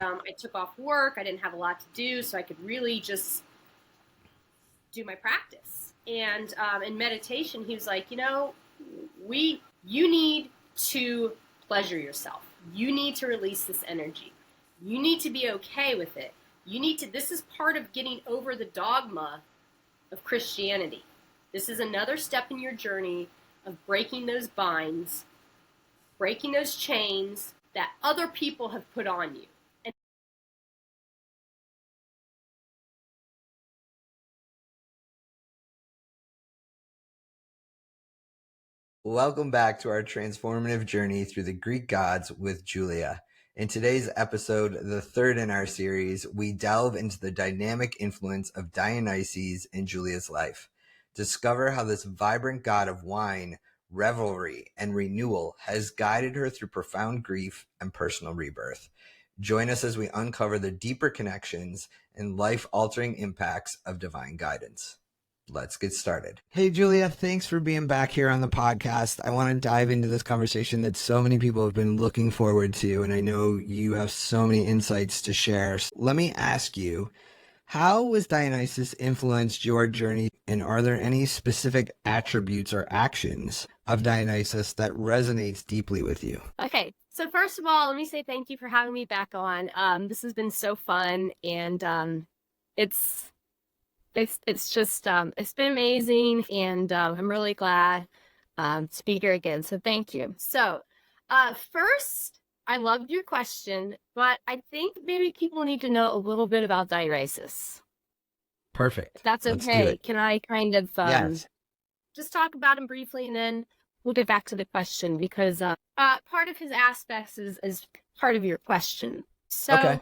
I took off work. I didn't have a lot to do, so I could really just do my practice. And in meditation, he was like, you need to pleasure yourself. You need to release this energy. You need to be okay with it. This is part of getting over the dogma of Christianity. This is another step in your journey of breaking those binds, breaking those chains that other people have put on you. Welcome back to our transformative journey through the Greek gods with Julia. In today's episode, the third in our series, we delve into the dynamic influence of Dionysus in Julia's life. Discover how this vibrant god of wine, revelry, and renewal has guided her through profound grief and personal rebirth. Join us as we uncover the deeper connections and life-altering impacts of divine guidance. Let's get started. Hey, Julia, thanks for being back here on the podcast. I want to dive into this conversation that so many people have been looking forward to, and I know you have so many insights to share. So let me ask you, how has Dionysus influenced your journey, and are there any specific attributes or actions of Dionysus that resonates deeply with you? Okay, so first of all, let me say thank you for having me back on. This has been so fun, and it's just it's been amazing, and I'm really glad to be here again. So thank you. So first, I loved your question, but I think maybe people need to know a little bit about Dionysus. Perfect. If that's okay. Can I kind of yes. just talk about him briefly, and then we'll get back to the question, because part of his aspects is part of your question. So. Okay.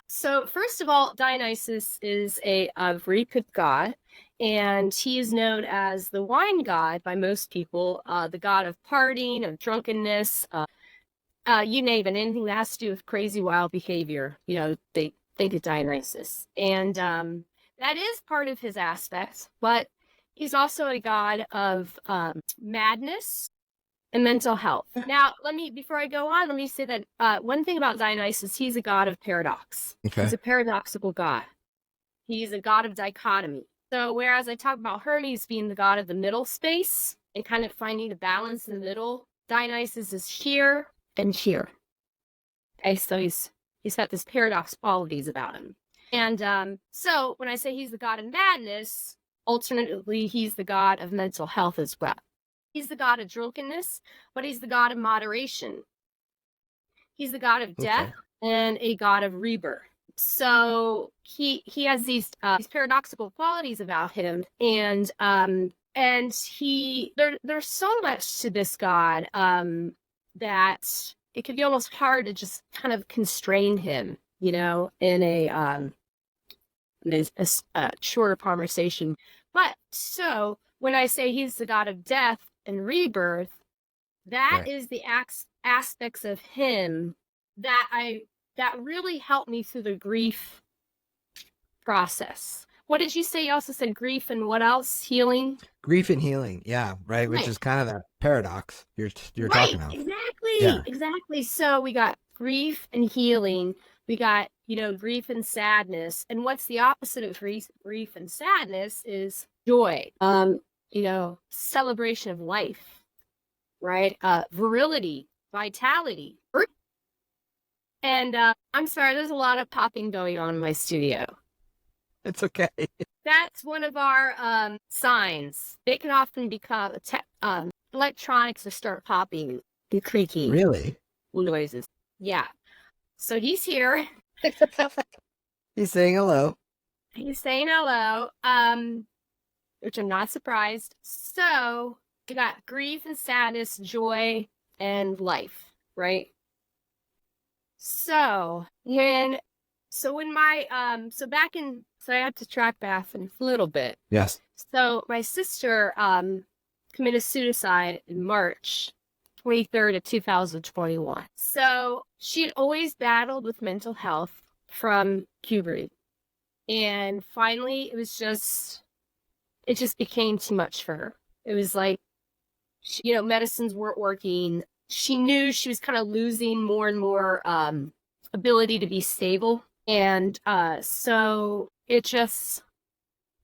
So first of all, Dionysus is a Greek god, and he is known as the wine god by most people, the god of partying, of drunkenness, you name it, anything that has to do with crazy, wild behavior. They think of Dionysus, and that is part of his aspects. But he's also a god of madness and mental health. Now, before I go on, let me say that one thing about Dionysus, he's a god of paradox. Okay. He's a paradoxical god. He's a god of dichotomy. So whereas I talk about Hermes being the god of the middle space and kind of finding a balance in the middle, Dionysus is here and here. Okay, so he's got this paradox qualities about him. And so when I say he's the god of madness, alternately, he's the god of mental health as well. He's the god of drunkenness, but he's the god of moderation. He's the god of death and a god of rebirth. So he has these paradoxical qualities about him, and there's so much to this god that it could be almost hard to just kind of constrain him, in a shorter conversation. But so when I say he's the god of death and rebirth, that is the aspects of him that really helped me through the grief process. What did you say? You also said grief and what else? Healing? Grief and healing, yeah, right, which is kind of that paradox you're talking about. Exactly. So we got grief and healing. We got, grief and sadness. And what's the opposite of grief and sadness is joy. Celebration of life, right? Virility, vitality. And I'm sorry, there's a lot of popping going on in my studio. It's okay. That's one of our signs. They can often become electronics that start popping and creaking. Really? Noises. Yeah. So he's here. He's saying hello. Which I'm not surprised. So you got grief and sadness, joy, and life, right? So I have to track back a little bit. Yes. So my sister committed suicide in March 23rd of 2021. So she had always battled with mental health from puberty. And finally, it just became too much for her. It was like, medicines weren't working. She knew she was kind of losing more and more ability to be stable. And so it just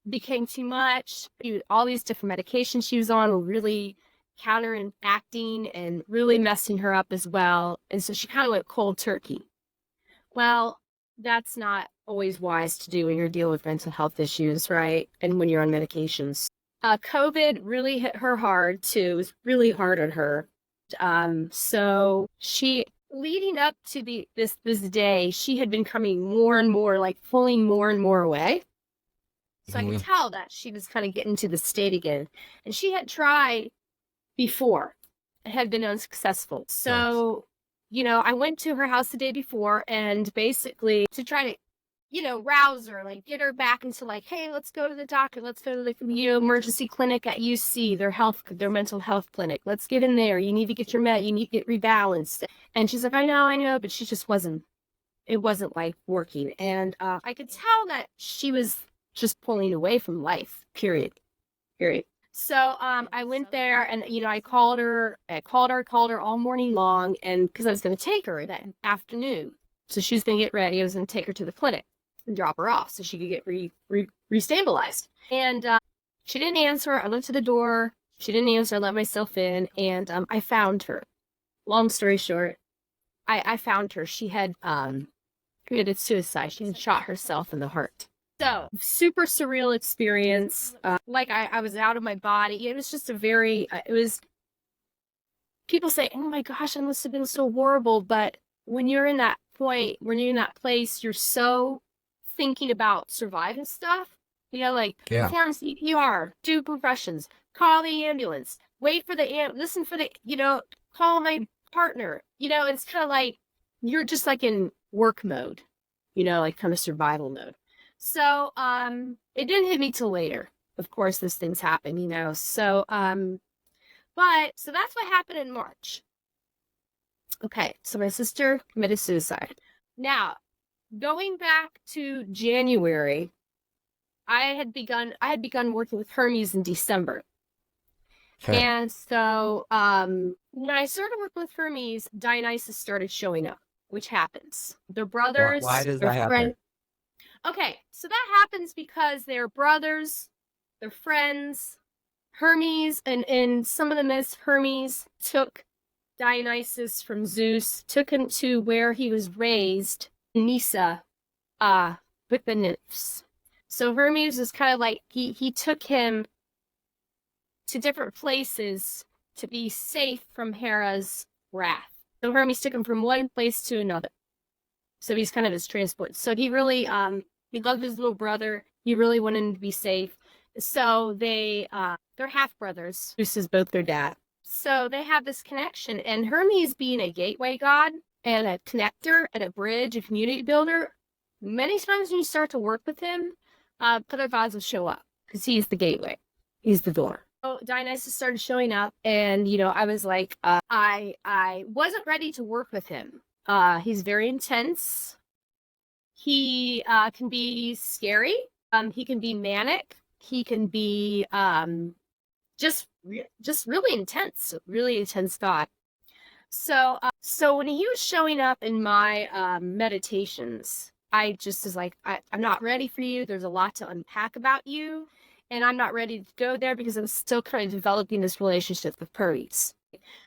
became too much. All these different medications she was on were really counteracting and really messing her up as well. And so she kind of went cold turkey. Well, that's not always wise to do when you're dealing with mental health issues, right? And when you're on medications. COVID really hit her hard too. It was really hard on her. So she, leading up to this day, she had been coming more and more, like pulling more and more away. So I could tell that she was kind of getting to the state again. And she had tried before. It had been unsuccessful. So, I went to her house the day before and basically to try to, rouse her, like get her back into like, hey, let's go to the doctor. Let's go to the emergency clinic at UC, their mental health clinic. Let's get in there. You need to get your you need to get rebalanced. And she's like, I know, but she just it wasn't like working. And I could tell that she was just pulling away from life, period. So I went there and, I called her all morning long, and because I was going to take her that afternoon. So she was going to get ready. I was going to take her to the clinic and drop her off so she could get restabilized. And she didn't answer. I looked at the door. She didn't answer. I let myself in, and I found her. Long story short, I found her. She had committed suicide. She had shot herself in the heart. So, super surreal experience. Like I was out of my body. It was just people say, oh my gosh, it must have been so horrible. But when you're in that point, when you're in that place, you're so thinking about surviving stuff. Perform CPR, do compressions, call the ambulance, wait for the listen for the, call my partner. It's kind of like, you're just like in work mode, like kind of survival mode. So, it didn't hit me till later. Of course, these things happen, So, so that's what happened in March. Okay, so my sister committed suicide. Now, going back to January, I had begun working with Hermes in December. Okay. And so, when I started working with Hermes, Dionysus started showing up, which happens. Their brothers. Why does that happen? Okay, so that happens because they're brothers, they're friends. Hermes, and in some of the myths, Hermes took Dionysus from Zeus, took him to where he was raised, Nysa, with the nymphs. So Hermes was kind of like, he took him to different places to be safe from Hera's wrath. So Hermes took him from one place to another. So he's kind of his transport. So he really, he loved his little brother. He really wanted him to be safe. So they're half brothers. Zeus is both their dad. So they have this connection. And Hermes, being a gateway god and a connector and a bridge, a community builder, many times when you start to work with him, other gods will show up because he's the gateway. He's the door. So Dionysus started showing up, and I was like, I wasn't ready to work with him. He's very intense. He can be scary. He can be manic. He can be just really intense god. So when he was showing up in my meditations, I just was like, I'm not ready for you. There's a lot to unpack about you, and I'm not ready to go there because I'm still kind of developing this relationship with Hermes.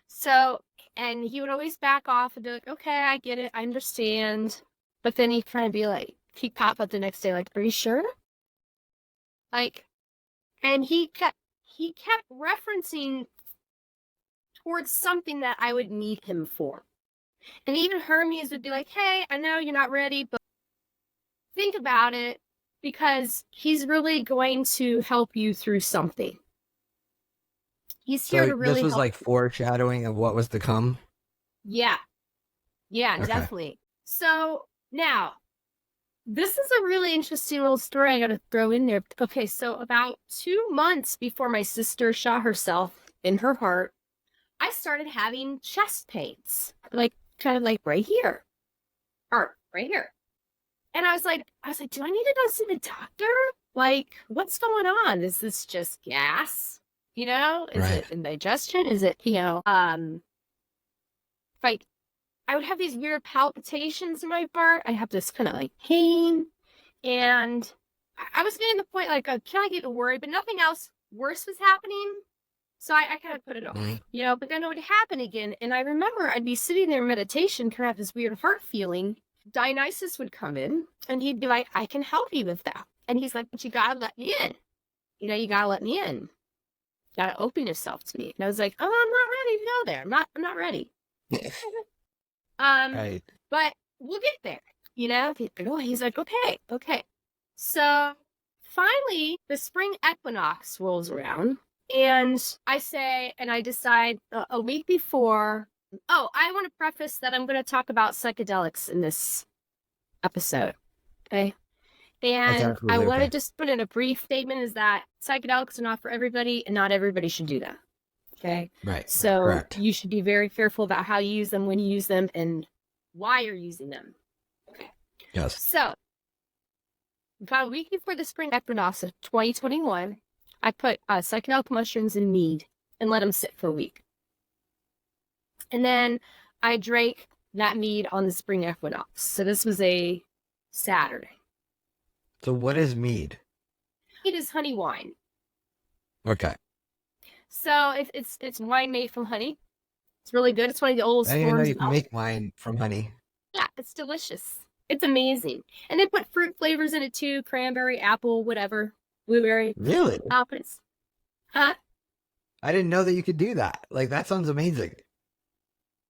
So, and he would always back off and be like, okay, I get it, I understand. But then he'd kind of be like, he'd pop up the next day like, are you sure? Like, and he kept referencing towards something that I would need him for. And even Hermes would be like, hey, I know you're not ready, but think about it, because he's really going to help you through something. He's here to really this was help like foreshadowing of what was to come? Yeah. Yeah, okay. Definitely. So now, this is a really interesting little story I got to throw in there. Okay, so about 2 months before my sister shot herself in her heart, I started having chest pains, like kind of like right here, or right here. And I was like, do I need to go see the doctor? Like, what's going on? Is this just gas? Is it indigestion? Is it, like, I would have these weird palpitations in my heart. I have this kind of like pain. And I was getting to the point like, can I get worried? But nothing else worse was happening. So I kind of put it off, but then it would happen again. And I remember I'd be sitting there in meditation, kind of have this weird heart feeling. Dionysus would come in and he'd be like, I can help you with that. And he's like, but you gotta let me in. You gotta let me in. You gotta open yourself to me. And I was like, oh, I'm not ready to go there. I'm not ready. Right. But we'll get there. He's like, okay. So finally the spring equinox rolls around. And I decide a week before, I want to preface that I'm going to talk about psychedelics in this episode. Okay. And I want to just put in a brief statement is that psychedelics are not for everybody and not everybody should do that. Okay. Right. So Correct. You should be very careful about how you use them, when you use them, and why you're using them. Okay. Yes. So about a week before the spring equinox of 2021, I put psychedelic mushrooms in mead and let them sit for a week. And then I drank that mead on the spring equinox. So this was a Saturday. So what is mead? Mead is honey wine. Okay. So it's wine made from honey. It's really good. It's one of the oldest I didn't know forms you can make wine from honey. Yeah, it's delicious. It's amazing. And they put fruit flavors in it too. Cranberry, apple, whatever. Blueberry. Really? Huh? I didn't know that you could do that. Like, that sounds amazing.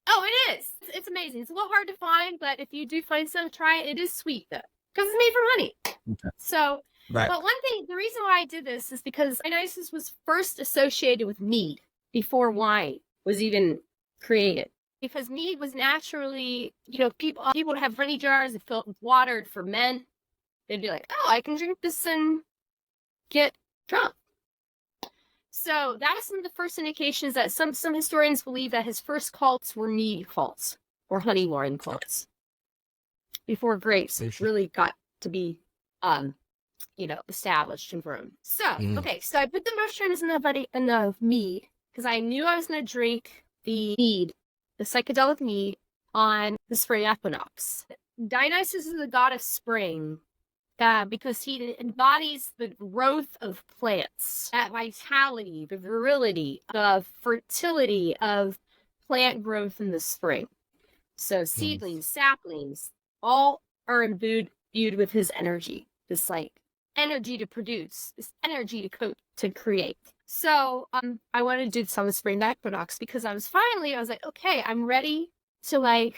Oh, it is. It's amazing. It's a little hard to find, but if you do find some, try it. It is sweet, though, because it's made from honey. Okay. So, right. But one thing, the reason why I did this is because Dionysus was first associated with mead before wine was even created. Because mead was naturally, people would have honey jars that filled with water to ferment. They'd be like, oh, I can drink this and get drunk. So that was some of the first indications that some historians believe that his first cults were mead cults or honey wine cults before grapes really got to be, established and grown. So, okay, so I put the mushrooms in the mead because I knew I was going to drink the mead, the psychedelic mead, on the spring equinox. Dionysus is the god of spring. Because he embodies the growth of plants, that vitality, the virility, the fertility of plant growth in the spring. So seedlings, saplings, all are imbued with his energy, this like energy to produce, this energy to create. So I wanted to do this on the spring equinox because I was like, okay, I'm ready to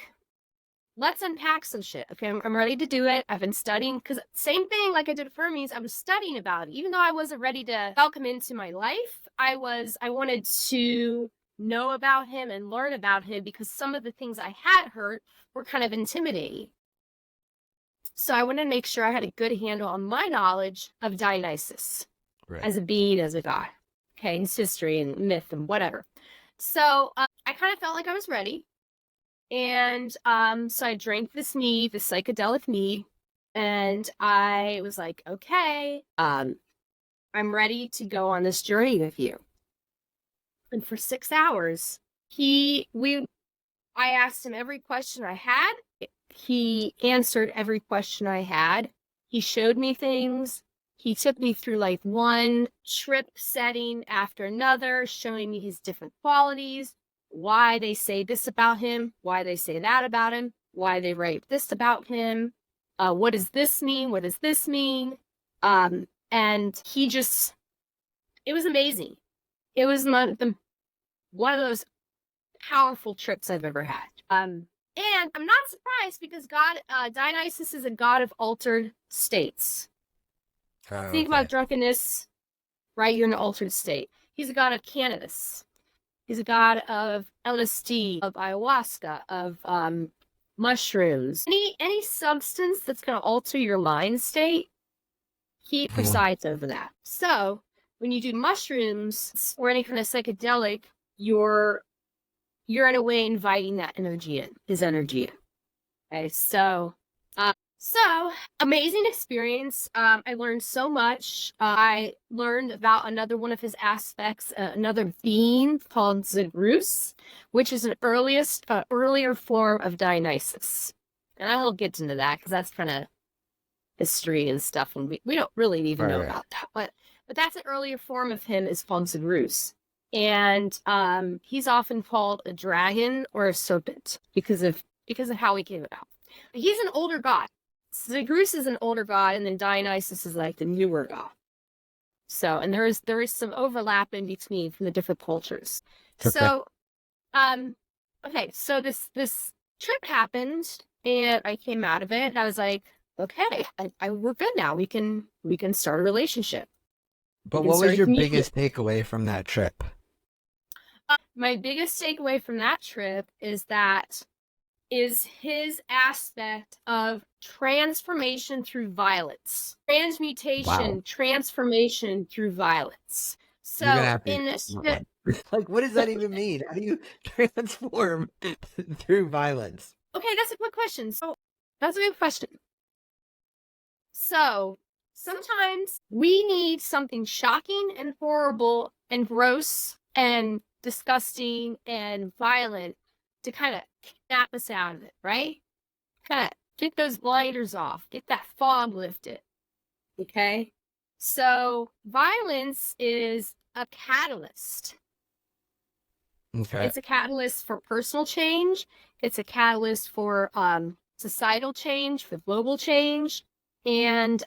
let's unpack some shit. Okay, I'm ready to do it. I've been studying because same thing like I did for Hermes. I was studying about it. Even though I wasn't ready to welcome into my life, I wanted to know about him and learn about him because some of the things I had heard were kind of intimidating. So I wanted to make sure I had a good handle on my knowledge of Dionysus as a being, as a god. Okay, his history and myth and whatever. So I kind of felt like I was ready. And so I drank this mead, the psychedelic mead, and I was like, okay, I'm ready to go on this journey with you. And for 6 hours, I asked him every question I had. He answered every question I had. He showed me things. He took me through like one trip setting after another, showing me his different qualities. Why they say this about him, why they say that about him, why they write this about him, what does this mean, what does this mean? And it was amazing. It was one of those powerful trips I've ever had. And I'm not surprised because Dionysus is a god of altered states. Think about drunkenness, right? You're in an altered state. He's a god of cannabis. He's a god of LSD, of ayahuasca, of mushrooms. Any substance that's going to alter your mind state, he presides over that. So when you do mushrooms or any kind of psychedelic, you're in a way inviting that energy in, his energy in. Okay, so So, amazing experience. I learned so much. I learned about another one of his aspects, another being called Zagreus, which is an earlier form of Dionysus. And I will get into that because that's kind of history and stuff, and we don't really even know about that. But that's an earlier form of him is called Zagreus. And he's often called a dragon or a serpent because of how he came about. He's an older god. Zagreus is an older god, and then Dionysus is like the newer god. So, and there is some overlap in between from the different cultures. Okay. So, okay, so this trip happened, and I came out of it, and I was like, okay, we're good now. We can start a relationship. But what was your biggest takeaway from that trip? My biggest takeaway from that trip is his aspect of transformation through violence. Transmutation, transformation through violence. So in this like, what does that even mean? How do you transform through violence? Okay, that's a good question. So sometimes we need something shocking and horrible and gross and disgusting and violent to kind of snap us out of it, right? Kind of get those blinders off, get that fog lifted. Okay? So violence is a catalyst. Okay. It's a catalyst for personal change. It's a catalyst for societal change, for global change. And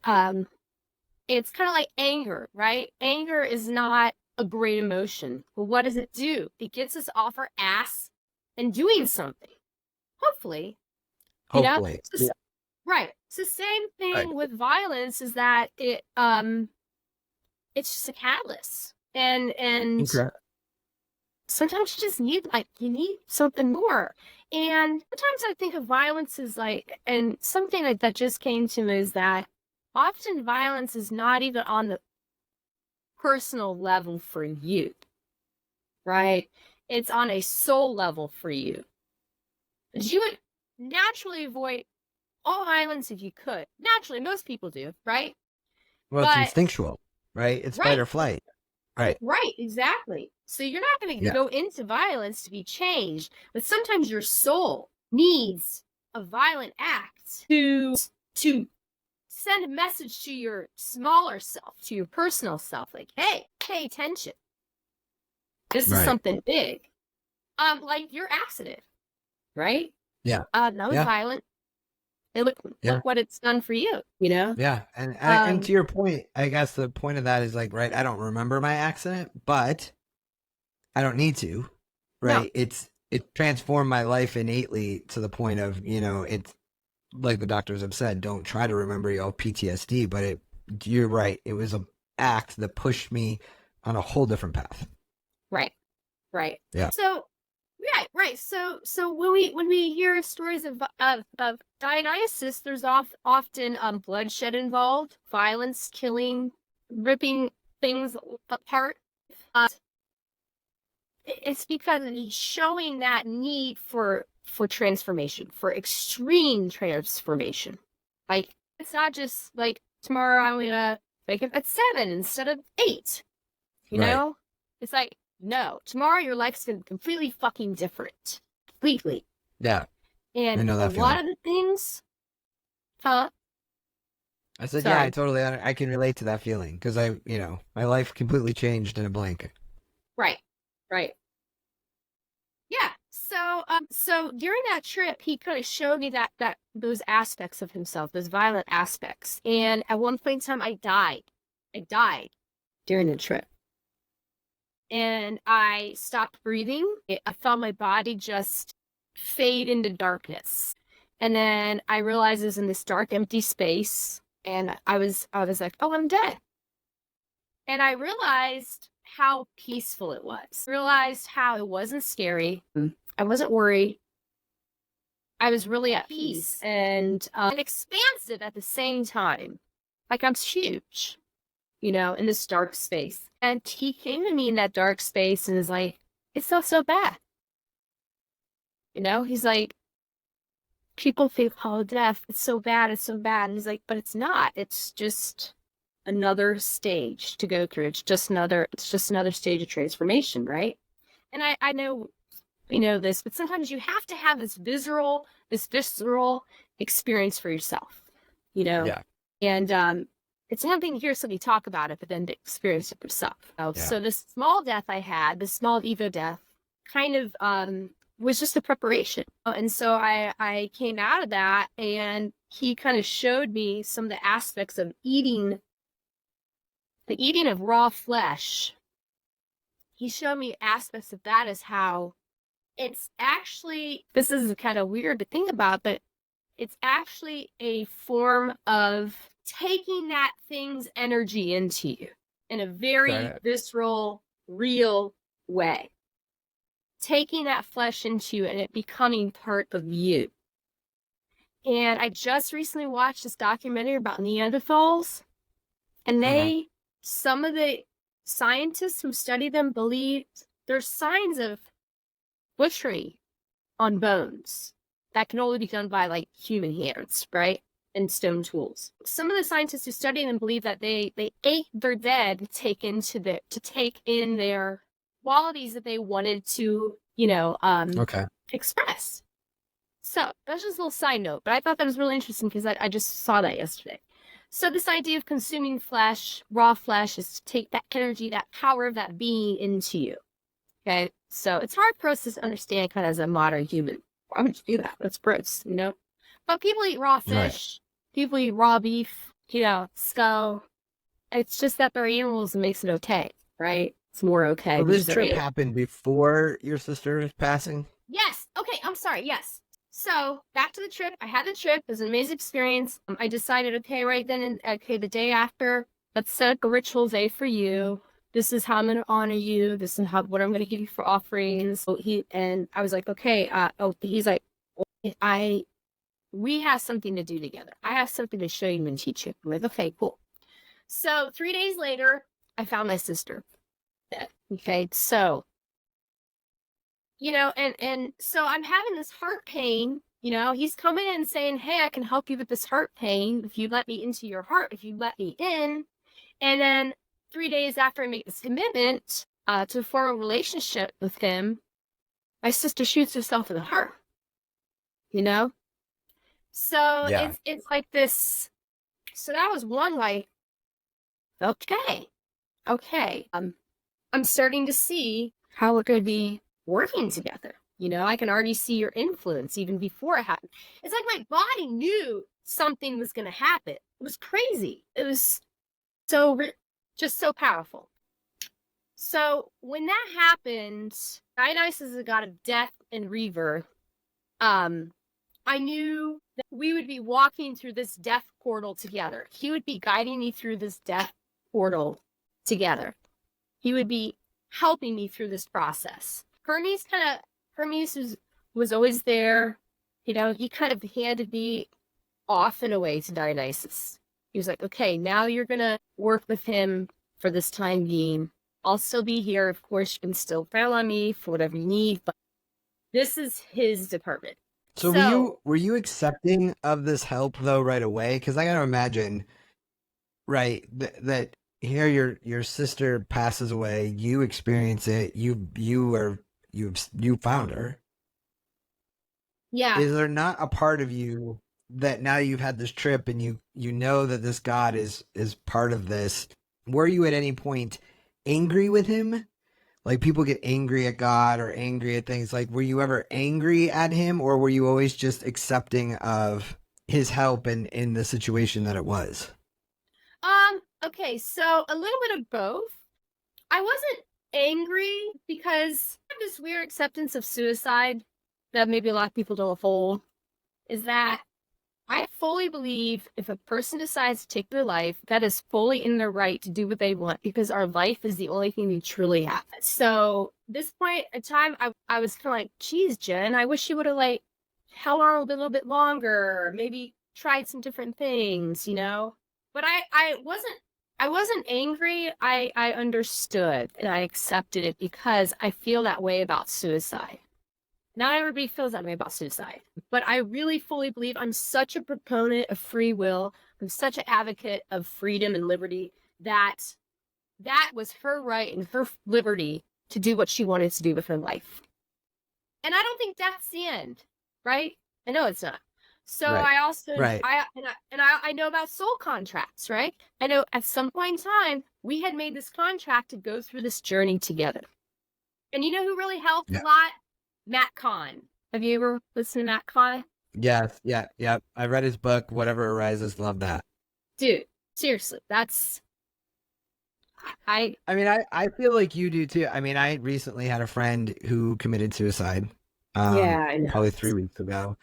it's kind of like anger, right? Anger is not a great emotion. But what does it do? It gets us off our ass and doing something. Hopefully. You know? So, right. It's the same thing with violence, is that it's just a catalyst. And sometimes you just need you need something more. And sometimes I think of violence as and something that just came to me is that often violence is not even on the personal level for you, right? It's on a soul level for you. You would naturally avoid all violence if you could. Naturally, most people do, right? Well, it's instinctual, right? It's fight or flight. Right, exactly. So you're not going to go into violence to be changed, but sometimes your soul needs a violent act to send a message to your smaller self, to your personal self, like, hey, pay attention. This is something big. Like your accident, right? Yeah. That was violent. And look what it's done for you, you know? Yeah. And to your point, I guess the point of that is I don't remember my accident, but I don't need to, right? No. It transformed my life innately to the point of, it's like the doctors have said, don't try to remember your PTSD, but you're right. It was an act that pushed me on a whole different path. Right. Yeah. So, right. So when we hear stories of Dionysus, there's often bloodshed involved, violence, killing, ripping things apart. It's because he's showing that need for transformation, for extreme transformation. Like, it's not just like, tomorrow I'm gonna wake up at 7 instead of 8. You know? It's like, no, tomorrow your life's gonna be completely fucking different. Completely. Yeah. And I know that a lot of the things, I said, sorry. Yeah, I can relate to that feeling, because my life completely changed in a blink. Right. Yeah. So during that trip, he kind of showed me that those aspects of himself, those violent aspects. And at one point in time, I died. During the trip. And I stopped breathing. I felt my body just fade into darkness. And then I realized it was in this dark, empty space. And I was like, oh, I'm dead. And I realized how peaceful it was. I realized how it wasn't scary. I wasn't worried. I was really at peace and expansive at the same time. Like, I'm huge, in this dark space. And he came to me in that dark space and is like, it's not so bad. He's like, people think, oh, death, it's so bad, it's so bad. And he's like, but it's not. It's just another stage to go through. It's just another stage of transformation, right? And I know we know this, but sometimes you have to have this visceral experience for yourself, you know? Yeah. And it's one thing to hear somebody talk about it, but then to experience it yourself. Yeah. So this small death I had, this small Evo death, kind of was just a preparation. And so I came out of that, and he kind of showed me some of the aspects of the eating of raw flesh. He showed me aspects of that as how it's actually, this is kind of weird to think about, but it's actually a form of taking that thing's energy into you in a very visceral, real way. Taking that flesh into you and it becoming part of you. And I just recently watched this documentary about Neanderthals, and some of the scientists who study them believe there's signs of butchery on bones that can only be done by like human hands, right? And stone tools. Some of the scientists who study them believe that they ate their dead to take in their qualities that they wanted to, express. So that's just a little side note, but I thought that was really interesting because I just saw that yesterday. So this idea of consuming flesh, raw flesh, is to take that energy, that power of that being into you. Okay, so it's hard for us to understand kind of as a modern human. Why would you do that? That's gross, you know? But people eat raw fish, people eat raw beef, skull. It's just that they're animals and makes it okay, right? It's more okay. Well, this trip happened before your sister was passing? Yes. Okay, I'm sorry. Yes. So back to the trip. I had the trip. It was an amazing experience. I decided, okay, right then, the day after, let's set a ritual day for you. This is how I'm going to honor you. This is what I'm going to give you for offerings. So I was like, okay. He's like, we have something to do together. I have something to show you and teach you. I'm like, okay, cool. So 3 days later, I found my sister. Okay, so, and so I'm having this heart pain. He's coming in and saying, hey, I can help you with this heart pain if you let me into your heart, if you let me in. And then 3 days after I make this commitment to form a relationship with him, my sister shoots herself in the heart. So it's like this. So that was one, like, okay. I'm starting to see how we're going to be working together. I can already see your influence even before it happened. It's like my body knew something was going to happen. It was crazy. It was just so powerful. So when that happened, Dionysus is a god of death and rebirth. I knew that we would be walking through this death portal together. He would be guiding me through this death portal together. He would be helping me through this process. Hermes was always there. He kind of handed me off in a way to Dionysus. He was like, okay, now you're going to work with him for this time being. I'll still be here. Of course, you can still fail on me for whatever you need, but this is his department. So were you accepting of this help though right away? Because I gotta imagine, right, that here your sister passes away, you experience it, you found her. Yeah. Is there not a part of you that now you've had this trip and you know that this God is part of this? Were you at any point angry with him? Like people get angry at God or angry at things. Like, were you ever angry at him, or were you always just accepting of his help in the situation that it was? Okay, so a little bit of both. I wasn't angry because I have this weird acceptance of suicide that maybe a lot of people don't hold, is that I fully believe if a person decides to take their life, that is fully in their right to do what they want, because our life is the only thing we truly have. So this point in time, I was kind of like, geez, Jen, I wish you would have like held on a little bit longer, maybe tried some different things, But I wasn't angry. I understood and I accepted it because I feel that way about suicide. not everybody feels that way about suicide, but I really fully believe I'm such a proponent of free will. I'm such an advocate of freedom and liberty that that was her right and her liberty to do what she wanted to do with her life. And I don't think that's the end, right? I know it's not. So Right. I also Right. I know about soul contracts, right? I know at some point in time we had made this contract to go through this journey together. And you know who really helped Yeah. a lot? Matt Kahn. Have you ever listened to Matt Kahn? Yes. Yeah. Yeah. I read his book, Whatever Arises. Love that. Dude, seriously, that's I I mean, I feel like you do too. I mean, I recently had a friend who committed suicide. yeah, I know. Probably 3 weeks ago.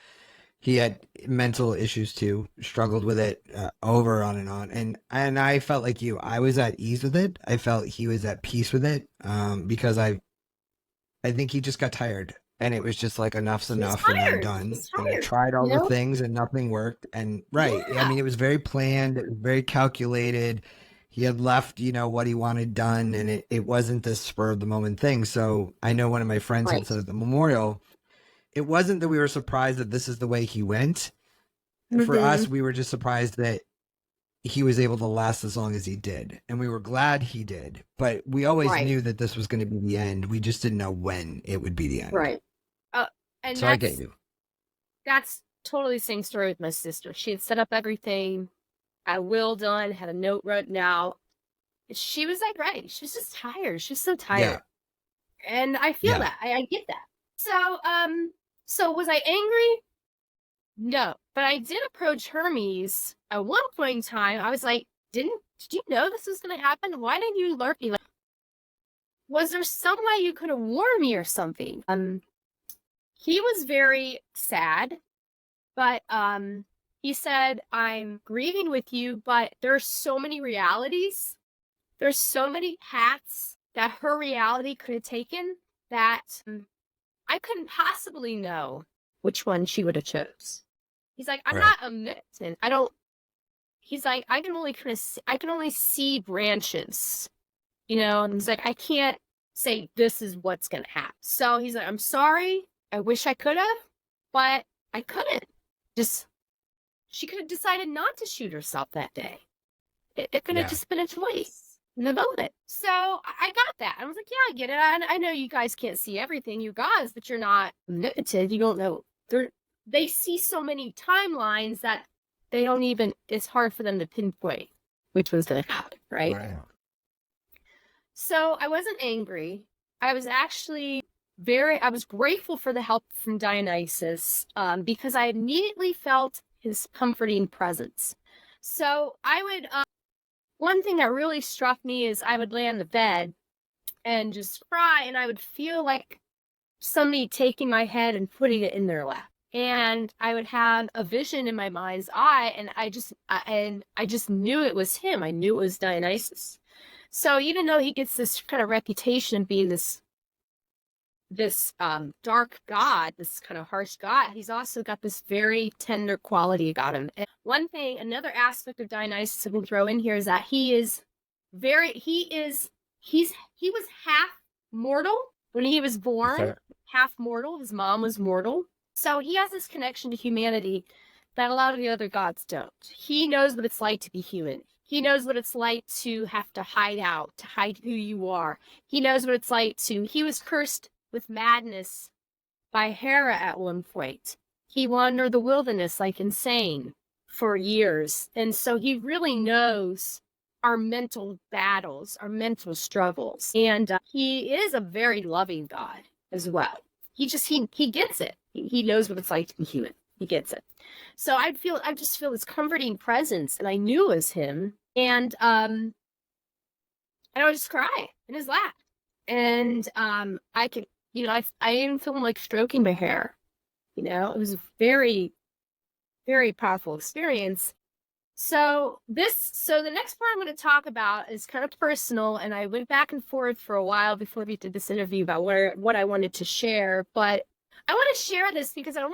He had mental issues too, struggled with it over on and on. And I felt like you. I was at ease with it. I felt he was at peace with it because I think he just got tired. And it was just like enough's enough and I'm done. He's And I tired. tried all You the know? things and nothing worked. And right. I Yeah. mean, it was very planned, it was very calculated. He had left, what he wanted done, and it wasn't this spur of the moment thing. So I know one of my friends had Right. said at the memorial, it wasn't that we were surprised that this is the way he went. For us, we were just surprised that he was able to last as long as he did. And we were glad he did. But we always Right. knew that this was going to be the end. We just didn't know when it would be the end. Right. And So I get you. That's totally the same story with my sister. She had set up everything, had a will done, had a note written out. She was like, right. She was just tired. She was so tired. And I feel that. I get that. So was I angry? No. But I did approach Hermes at one point in time. I was like, did you know this was gonna happen? Why didn't you alert me? Like, was there some way you could have warned me or something? He was very sad, but he said, I'm grieving with you, but there's so many realities. There's so many hats that her reality could have taken that I couldn't possibly know which one she would have chose. He's like, I'm not omnipotent. He's like, I can only see branches, and he's like, I can't say this is what's going to happen. So he's like, I'm sorry. I wish I could have, but I couldn't. She could have decided not to shoot herself that day. It could have just been a choice in the moment. So I got that. I was like, yeah, I get it. I know you guys can't see everything, you guys, but you're not omnipotent. You don't know. They see so many timelines that they don't even, it's hard for them to pinpoint which one's going to happen, right? So I wasn't angry. I was actually I was grateful for the help from Dionysus because I immediately felt his comforting presence. So I would, one thing that really struck me is I would lay on the bed and just cry, and I would feel like somebody taking my head and putting it in their lap. And I would have a vision in my mind's eye, and I just knew it was him. I knew it was Dionysus. So even though he gets this kind of reputation of being this dark god, this kind of harsh god, he's also got this very tender quality about him. And another aspect of Dionysus I will throw in here is that he was half mortal when he was born, half mortal. His mom was mortal. So he has this connection to humanity that a lot of the other gods don't. He knows what it's like to be human. He knows what it's like to have to hide out, to hide who you are. He knows what it's like he was cursed with madness by Hera at one point. He wandered the wilderness like insane for years. And so he really knows our mental battles, our mental struggles. And he is a very loving God as well. He gets it. He knows what it's like to be human. He gets it. So I just feel this comforting presence, and I knew it was him. And I would just cry in his lap. And I could, I even feel him like stroking my hair. It was a very, very powerful experience. So the next part I'm going to talk about is kind of personal, and I went back and forth for a while before we did this interview about what I wanted to share, but I want to share this because I kind of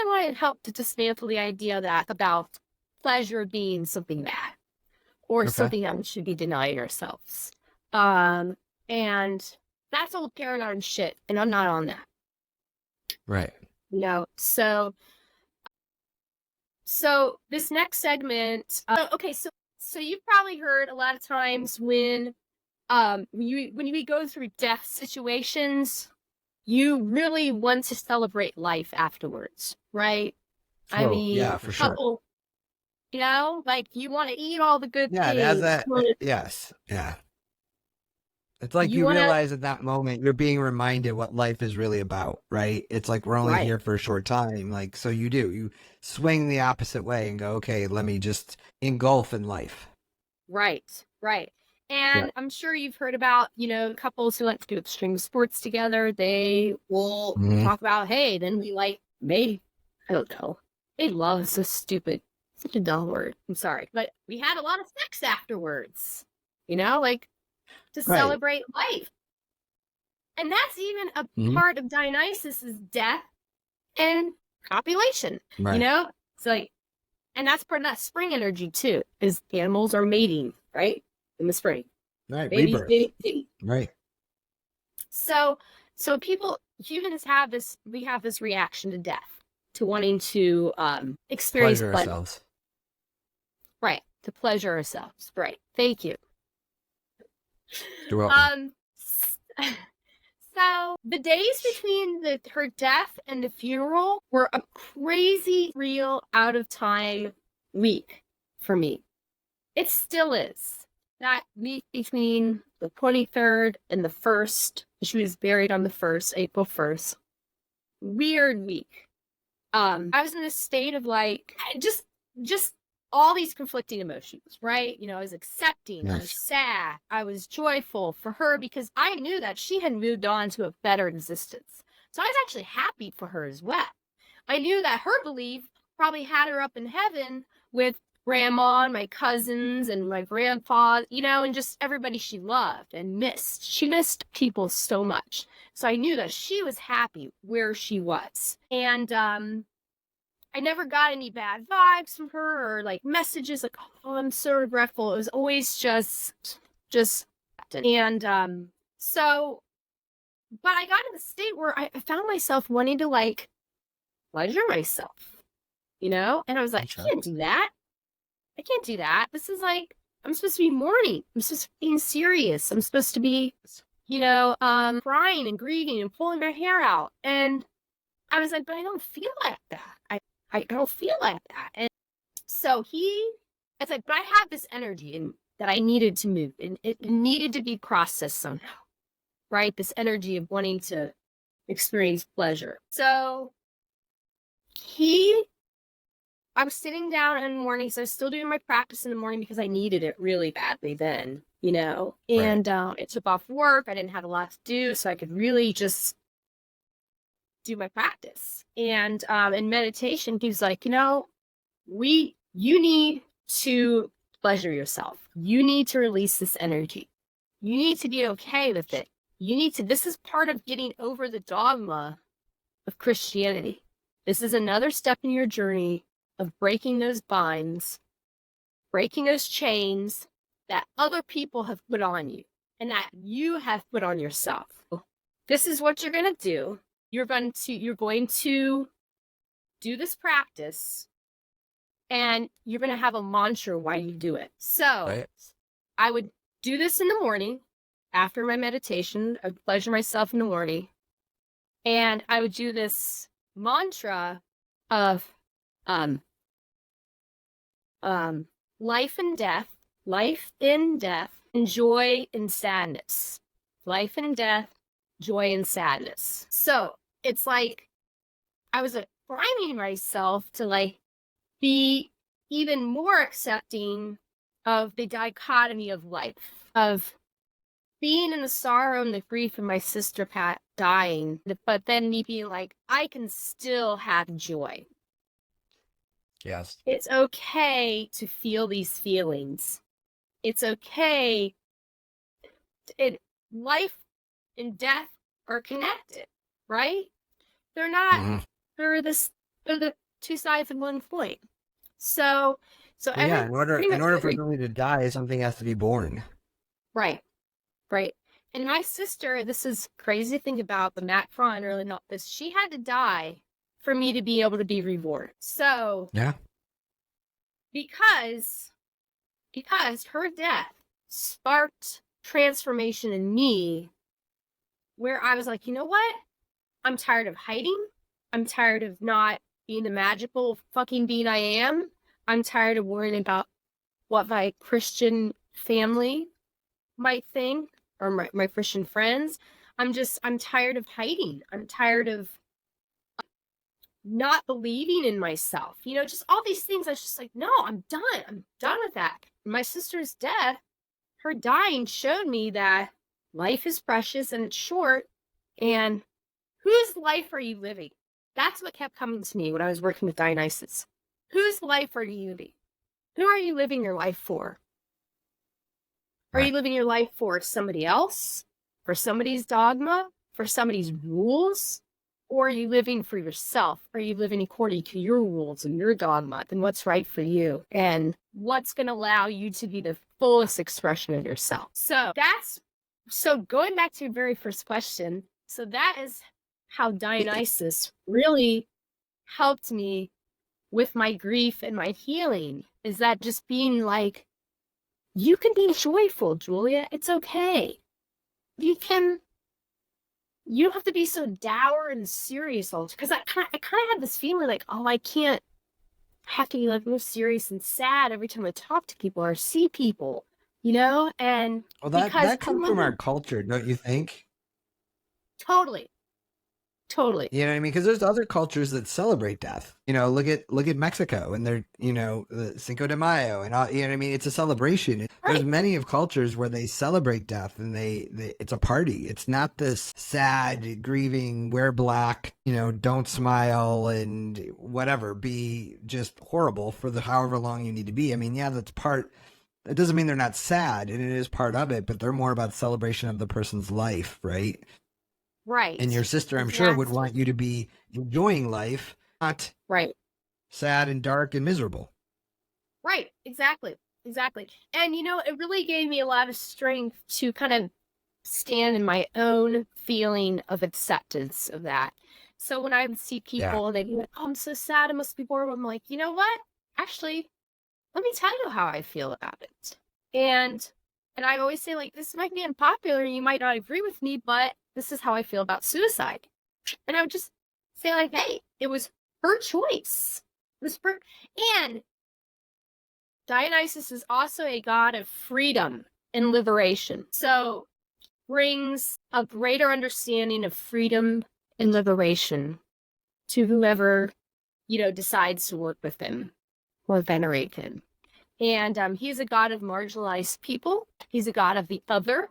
want to help to dismantle the idea about pleasure being something bad or something that we should be denying ourselves. And that's old paradigm shit, and I'm not on that. Right. So this next segment, okay, so you've probably heard a lot of times when you go through death situations, you really want to celebrate life afterwards, right? I Oh, mean, yeah, for sure. like you want to eat all the good Yeah, it has things. that. Yes. Yeah. It's like You you want to, realize at that moment you're being reminded what life is really about, right? It's like we're only right, here for a short time. Like, so you swing the opposite way and go, okay, let me just engulf in life. right. Yeah. And I'm sure you've heard about, couples who like to do extreme sports together. They will Mhm. talk about, hey, then I don't know. They love is so stupid. Such a dumb word. I'm sorry. But we had a lot of sex afterwards, like to Right. celebrate life. And that's even a Mhm. part of Dionysus's death and copulation, Right. It's like, and that's part of that spring energy too, is animals are mating, right? In the spring. Right. Babies, Rebirth. baby. Right. So humans we have this reaction to death, to wanting to experience Pleasure pleasure, ourselves. right? To pleasure ourselves, right? Thank you. You're welcome. Um, so the days between her death and the funeral were a crazy, real, out of time week for me. It still is. That week between the 23rd and the 1st, she was buried on the 1st, April 1st. Weird week. I was in a state of like just all these conflicting emotions, right? I was accepting, I was Yes. sad, I was joyful for her because I knew that she had moved on to a better existence. So I was actually happy for her as well. I knew that her belief probably had her up in heaven with grandma and my cousins and my grandpa, and just everybody she loved and missed. She missed people so much. So I knew that she was happy where she was. And I never got any bad vibes from her or like messages like, oh, I'm so regretful. It was always just and so but I got in a state where I found myself wanting to like pleasure myself, and I was like, Okay. I can't do that. I can't do that. This is like, I'm supposed to be mourning. I'm supposed to be being serious. I'm supposed to be, crying and grieving and pulling my hair out. And I was like, but I don't feel like that. I don't feel like that. And so it's like, but I had this energy and that I needed to move and it needed to be processed somehow, right? This energy of wanting to experience pleasure. So I was sitting down in the morning, so I was still doing my practice in the morning because I needed it really badly then, Right. and it took off work. I didn't have a lot to do, so I could really just do my practice. And in meditation, he was like, you need to pleasure yourself. You need to release this energy. You need to be okay with it. This is part of getting over the dogma of Christianity. This is another step in your journey of breaking those binds, breaking those chains that other people have put on you and that you have put on yourself. This is what you're going to do. You're going to do this practice and you're going to have a mantra while you do it. So Right. I would do this in the morning after my meditation. I would pleasure myself in the morning. And I would do this mantra of life and death, and joy and sadness. Life and death, joy and sadness. So it's like I was priming myself to like be even more accepting of the dichotomy of life, of being in the sorrow and the grief of my sister Pat dying, but then me being like, I can still have joy. Yes. It's okay to feel these feelings. It's okay. Life and death are connected, right? They're not. Mhm. They're the two sides of one coin. So Well, yeah. pretty In much order for every something to die, something has to be born. right. And my sister, this is crazy to think about, but Matt Fraun really not this. She had to die for me to be able to be rewarded. So Yeah. because her death sparked transformation in me, where I was like, you know what? I'm tired of hiding. I'm tired of not being the magical fucking being I am. I'm tired of worrying about what my Christian family might think, or my Christian friends. I'm tired of hiding. I'm tired of not believing in myself. You know, just all these things. I was just like, no, I'm done. I'm done with that. My sister's death, her dying, showed me that life is precious and it's short. And whose life are you living? That's what kept coming to me when I was working with Dionysus. Whose life are you living? Who are you living your life for? Are you living your life for somebody else? For somebody's dogma? For somebody's rules? Or are you living for yourself? Are you living according to your rules and your dogma and what's right for you? And what's going to allow you to be the fullest expression of yourself? So going back to your very first question. So that is how Dionysus really helped me with my grief and my healing, is that just being like, you can be joyful, Julia. It's okay. You don't have to be so dour and serious all the time. Because I kind of had this feeling like, oh, I have to be like more serious and sad every time I talk to people or see people, you know? And well, that comes from our culture, don't you think? Totally. You know what I mean? Because there's other cultures that celebrate death. You know, look at Mexico and their, you know, the Cinco de Mayo and all. You know what I mean? It's a celebration. Right. There's many of cultures where they celebrate death and they it's a party. It's not this sad, grieving, wear black, you know, don't smile and whatever, be just horrible for the however long you need to be. I mean, yeah, that's part. It doesn't mean they're not sad, and it is part of it, but they're more about celebration of the person's life, right? Right. And your sister, I'm sure, would want you to be enjoying life, not sad and dark and miserable. Right. Exactly. And, you know, it really gave me a lot of strength to kind of stand in my own feeling of acceptance of that. So when I would see people, they'd be like, oh, I'm so sad. It must be horrible. I'm like, you know what? Actually, let me tell you how I feel about it. And I always say, like, this might be unpopular. You might not agree with me, but this is how I feel about suicide. And I would just say, like, hey, it was her choice. And Dionysus is also a god of freedom and liberation. So brings a greater understanding of freedom and liberation to whoever, you know, decides to work with him or venerate him. And he's a god of marginalized people. He's a god of the other.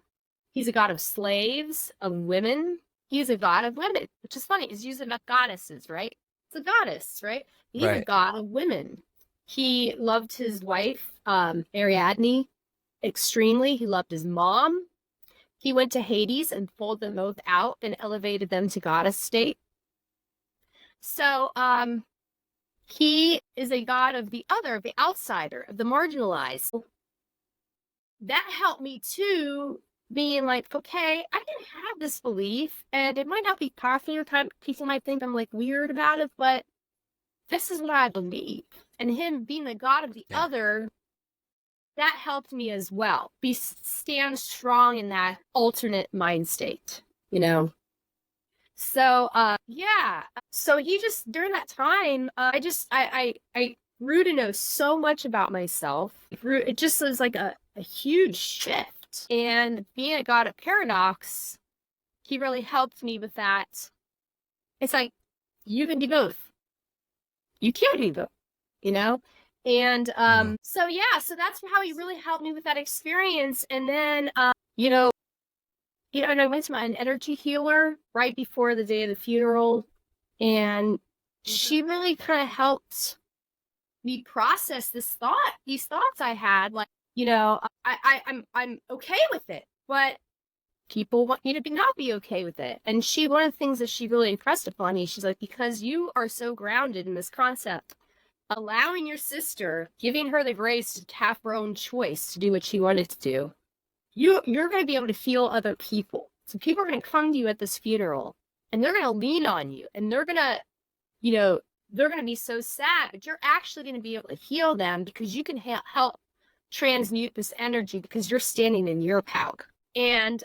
He's a god of slaves, of women. He's a god of women, which is funny. He's using about goddesses, right? It's a goddess, right? He's a god of women. He loved his wife, Ariadne, extremely. He loved his mom. He went to Hades and pulled them both out and elevated them to goddess state. So, he is a god of the other, of the outsider, of the marginalized. That helped me too, being like, okay, I can have this belief, and it might not be popular. People might think I'm like weird about it, but this is what I believe. And him being the god of the other, that helped me as well. Stand strong in that alternate mind state, you know? So, So he just, during that time, I grew to know so much about myself. It just was like a huge shift. And being a god of paradox, he really helped me with that. It's like, you can do both. You can do both, you know? And so that's how he really helped me with that experience. And then, and I went to an energy healer right before the day of the funeral, and she really kind of helped me process these thoughts I had. Like, you know, I'm okay with it, but people want you to not be okay with it. And one of the things that she really impressed upon me, she's like, because you are so grounded in this concept, allowing your sister, giving her the grace to have her own choice to do what she wanted to do, you're going to be able to feel other people. So people are going to come to you at this funeral, and they're going to lean on you, and they're going to, they're going to be so sad, but you're actually going to be able to heal them because you can help transmute this energy because you're standing in your power. And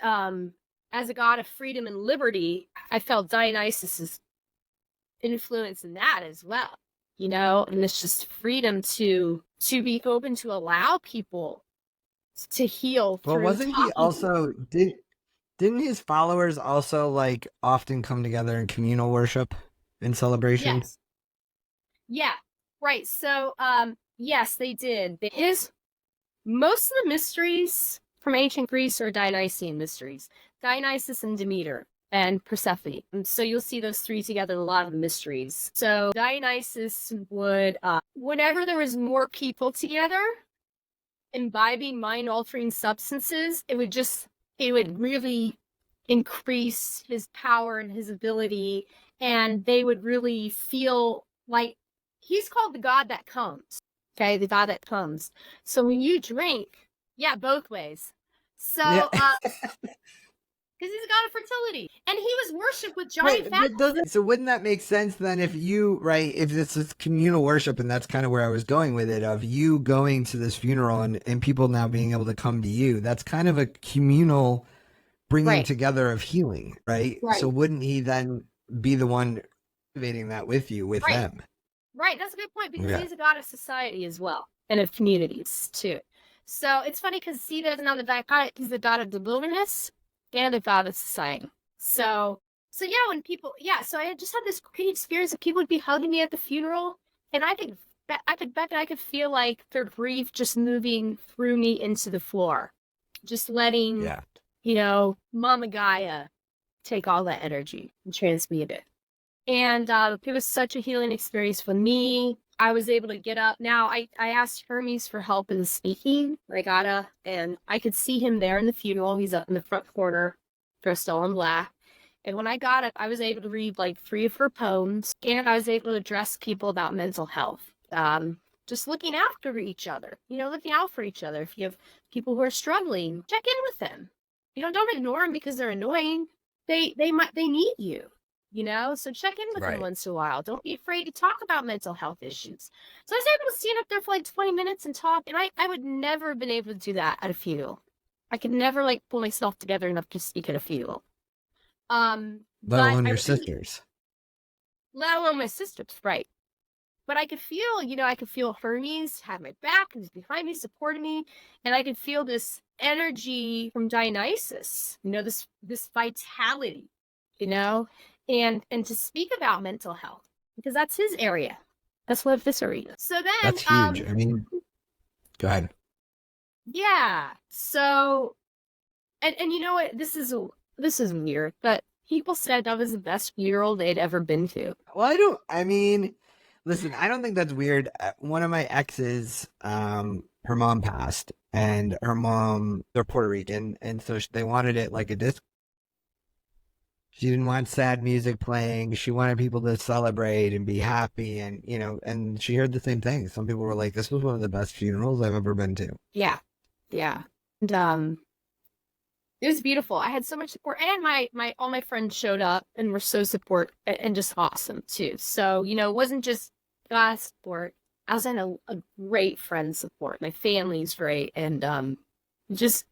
as a god of freedom and liberty, I felt Dionysus's influence in that as well, and it's just freedom to be open to allow people to heal. Well, wasn't he also didn't his followers also like often come together in communal worship and celebration? Yes. Yeah, right. So yes, they did. Most of the mysteries from ancient Greece are Dionysian mysteries. Dionysus and Demeter and Persephone. And so you'll see those three together in a lot of the mysteries. So Dionysus would, whenever there was more people together, imbibing mind-altering substances, it would really increase his power and his ability, and they would really feel like he's called the god that comes. Okay, the god that comes. So when you drink, yeah, both ways. So, because he's a god of fertility, and he was worshipped with giant fat. So wouldn't that make sense then if this is communal worship, and that's kind of where I was going with it, of you going to this funeral and people now being able to come to you, that's kind of a communal bringing together of healing, right? So wouldn't he then be the one activating that with you, with them? Right, that's a good point, because he's a god of society as well, and of communities too. So it's funny because there's another dichotomy. He's the god of the wilderness and the god of society. So yeah, so I just had this great experience of people would be hugging me at the funeral, and I could bet that I could feel like their grief just moving through me into the floor, just letting Mama Gaia take all that energy and transmute it. And it was such a healing experience for me. I was able to get up. Now, I asked Hermes for help in speaking, Regatta, and I could see him there in the funeral. He's up in the front corner, dressed all in black. And when I got up, I was able to read like 3 of her poems, and I was able to address people about mental health. Just looking after each other, looking out for each other. If you have people who are struggling, check in with them. Don't ignore them because they're annoying. They need you. So check in with them once in a while. Don't be afraid to talk about mental health issues. So I was able to stand up there for like 20 minutes and talk, and I would never have been able to do that at a funeral. I could never pull myself together enough to speak at a funeral. Let alone your sisters. Let alone my sisters, right. But I could feel Hermes had my back and was behind me, supporting me, and I could feel this energy from Dionysus, this vitality, and to speak about mental health, because that's his area. That's what this area. So then that's huge. I mean, go ahead. Yeah. So, and you know what? This is weird, but people said that was the best funeral they'd ever been to. Well, listen, I don't think that's weird. One of my exes, her mom passed, and they're Puerto Rican, and so they wanted it like a disc. She didn't want sad music playing. She wanted people to celebrate and be happy, and and she heard the same thing. Some people were like, "This was one of the best funerals I've ever been to." Yeah, and it was beautiful. I had so much support, and all my friends showed up and were so support and just awesome too. So it wasn't just God support. I was in a great friend support. My family's great, and just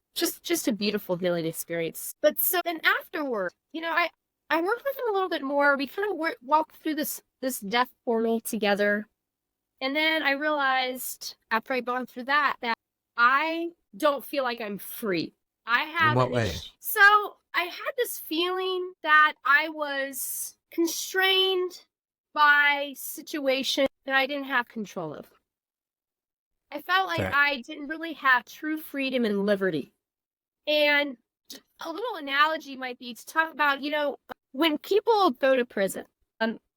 a beautiful healing experience. But so then afterward, I worked with him a little bit more. We kind of walked through this death portal together, and then I realized after I'd gone through that I don't feel like I'm free. I have. In what way? So I had this feeling that I was constrained by situations that I didn't have control of. I felt like I didn't really have true freedom and liberty. And a little analogy might be to talk about, when people go to prison,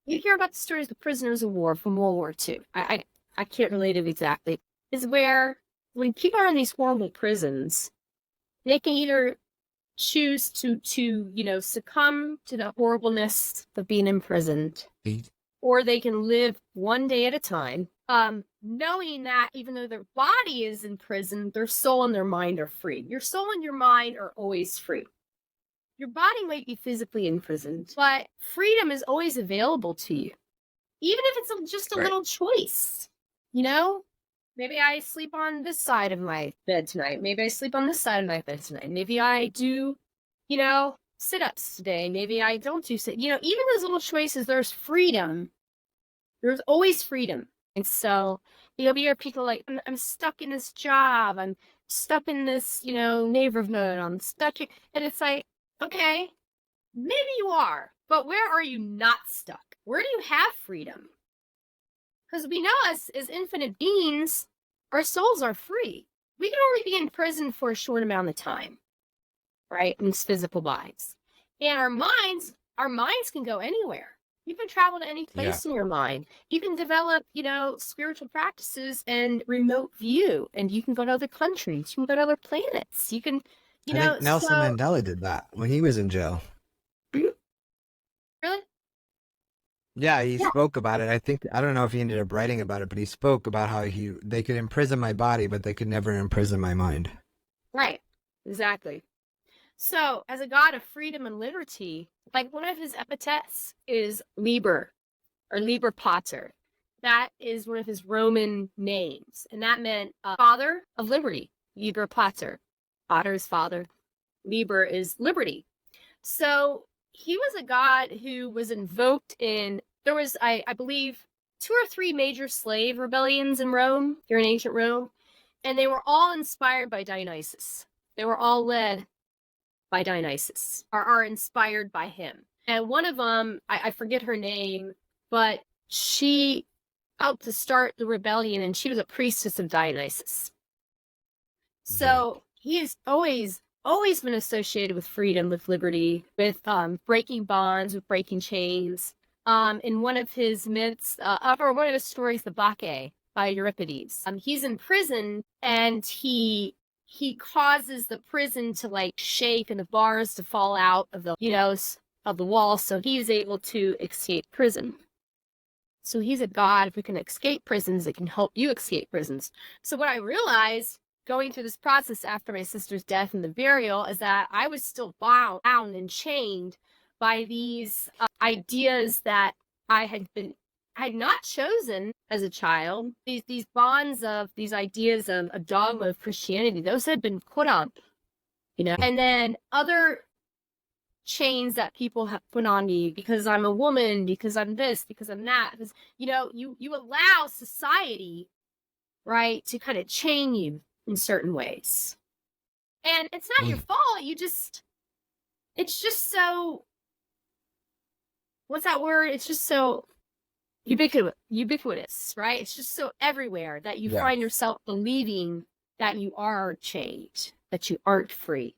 you hear about the stories of prisoners of war from World War II. I can't relate it exactly. Is where when people are in these horrible prisons, they can either choose to succumb to the horribleness of being imprisoned, or they can live one day at a time. knowing that even though their body is in prison, their soul and their mind are free. Your soul and your mind are always free. Your body might be physically imprisoned, but freedom is always available to you, even if it's just a little choice. You know, maybe I sleep on this side of my bed tonight. Maybe I sleep on this side of my bed tonight. Maybe I do, sit-ups today. Maybe I don't do even those little choices, there's freedom. There's always freedom. And so, we hear people like, I'm stuck in this job. I'm stuck in this, neighborhood. I'm stuck. And it's like, okay, maybe you are, but where are you not stuck? Where do you have freedom? Because we know as infinite beings, our souls are free. We can only be in prison for a short amount of time, right? In these physical bodies. And our minds can go anywhere. You can travel to any place in your mind. You can develop, spiritual practices and remote view, and you can go to other countries. You can go to other planets. You can, I think Nelson Mandela did that when he was in jail. Really? Yeah, he spoke about it. I don't know if he ended up writing about it, but he spoke about how they could imprison my body, but they could never imprison my mind. Right. Exactly. So, as a god of freedom and liberty, like one of his epithets is Liber, or Liber Pater. That is one of his Roman names, and that meant father of liberty, Liber Pater. Pater is father, Liber is liberty. So, he was a god who was invoked there was, I believe, 2 or 3 major slave rebellions in Rome, here in ancient Rome, and they were all inspired by Dionysus. They were all led by Dionysus, are inspired by him. And one of them, I forget her name, but she helped to start the rebellion, and she was a priestess of Dionysus. So he has always been associated with freedom, with liberty, with breaking bonds, with breaking chains. In one of his myths, or one of his stories, the Bacchae by Euripides, he's in prison, and he causes the prison to shake and the bars to fall out of the of the wall, so he's able to escape prison. So he's a god who can escape prisons, that can help you escape prisons. So what I realized going through this process after my sister's death and the burial is that I was still bound and chained by these ideas that I had not chosen as a child. These bonds of these ideas of a dogma of Christianity, those had been put on, and then other chains that people have put on me because I'm a woman, because I'm this, because I'm that. Because, you allow society, right, to kind of chain you in certain ways. And it's not your fault. It's just so, what's that word? It's just so ubiquitous, right? It's just so everywhere that you find yourself believing that you are chained, that you aren't free.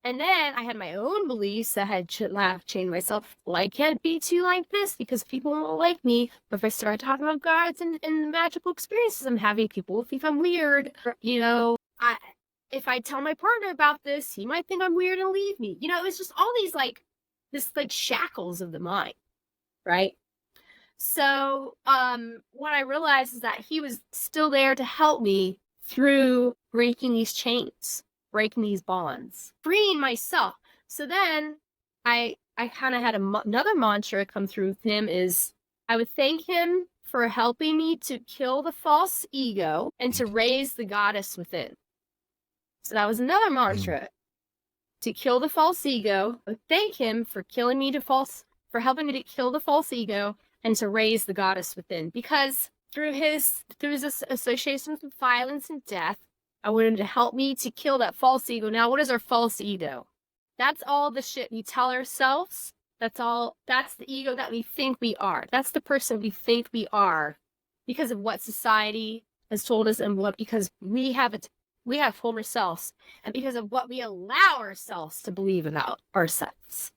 And then I had my own beliefs that had chained myself. Well, I can't be too like this because people won't like me. But if I start talking about gods and magical experiences I'm having, people will think I'm weird. If I tell my partner about this, he might think I'm weird and leave me. It's just all these shackles of the mind, right? So what I realized is that he was still there to help me through breaking these chains, breaking these bonds, freeing myself. So then I kind of had another mantra come through with him is I would thank him for helping me to kill the false ego and to raise the goddess within. So that was another mantra, to kill the false ego. I would thank him for helping me to kill the false ego and to raise the goddess within. Because through his associations with violence and death, I wanted him to help me to kill that false ego. Now, what is our false ego? That's all the shit we tell ourselves. That's the ego that we think we are. That's the person we think we are because of what society has told us and because we have told ourselves, and because of what we allow ourselves to believe about ourselves.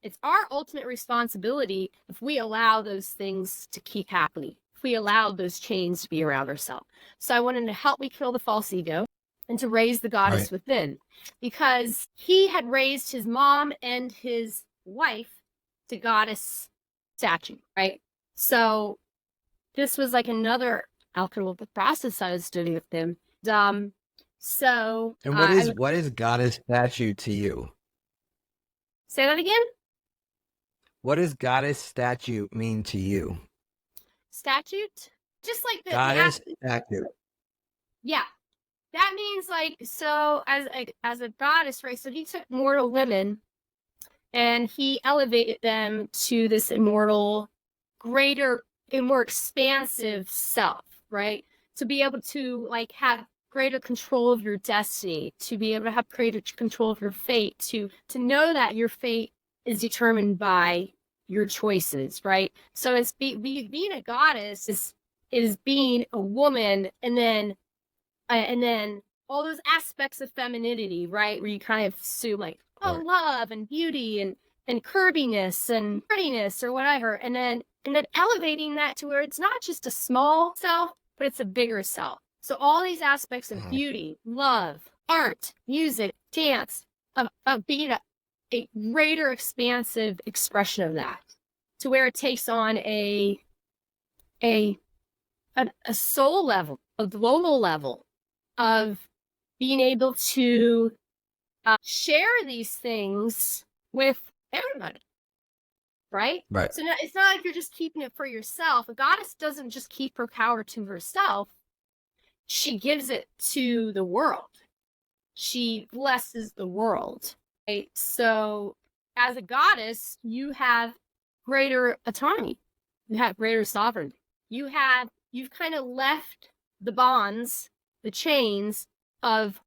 It's our ultimate responsibility if we allow those things to keep happening, if we allow those chains to be around ourselves. So I wanted him to help me kill the false ego and to raise the goddess within, because he had raised his mom and his wife to goddess statue, right? So this was like another alchemical process I was doing with him. So And what is goddess statue to you? say that again. What does goddess statue mean to you? Statute, just like the Goddess statue. yeah. That means like, so as a goddess, right? So he took mortal women and he elevated them to this immortal, greater, a more expansive self, right? To be able to like have greater control of your destiny, to be able to have greater control of your fate, to know that your fate is determined by your choices, right? So it's being a goddess is being a woman, and then all those aspects of femininity, right? Where you kind of assume like, oh, Right. love and beauty and curviness and prettiness or whatever. And then elevating that to where it's not just a small self, but it's a bigger self. So all these aspects of beauty, love, art, music, dance, of being a greater expansive expression of that, to where it takes on a soul level, a global level of being able to share these things with everybody, right? Right. So it's not like you're just keeping it for yourself. A goddess doesn't just keep her power to herself. She gives it to the world. She blesses the world, right? So as a goddess, you have greater autonomy. You have greater sovereignty. You've kind of left the bonds, the chains of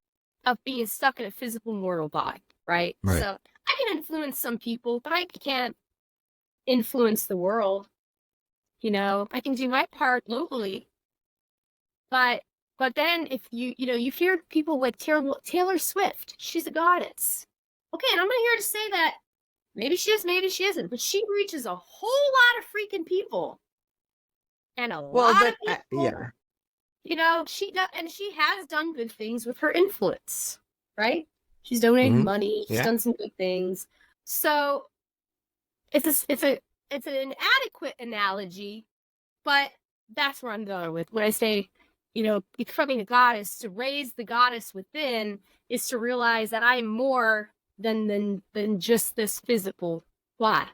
being stuck in a physical mortal body, right? Right. So I can influence some people, but I can't influence the world. You know, I can do my part locally, but then if you hear people like Taylor Swift, she's a goddess. Okay, and I'm not here to say that maybe she is, maybe she isn't, but she reaches a whole lot of freaking people, and a lot of people. Yeah. You know, she does, and she has done good things with her influence, right? She's donated money. She's done some good things. So it's an inadequate analogy, but that's where I'm going with when I say, becoming a goddess. To raise the goddess within is to realize that I'm more than just this physical body,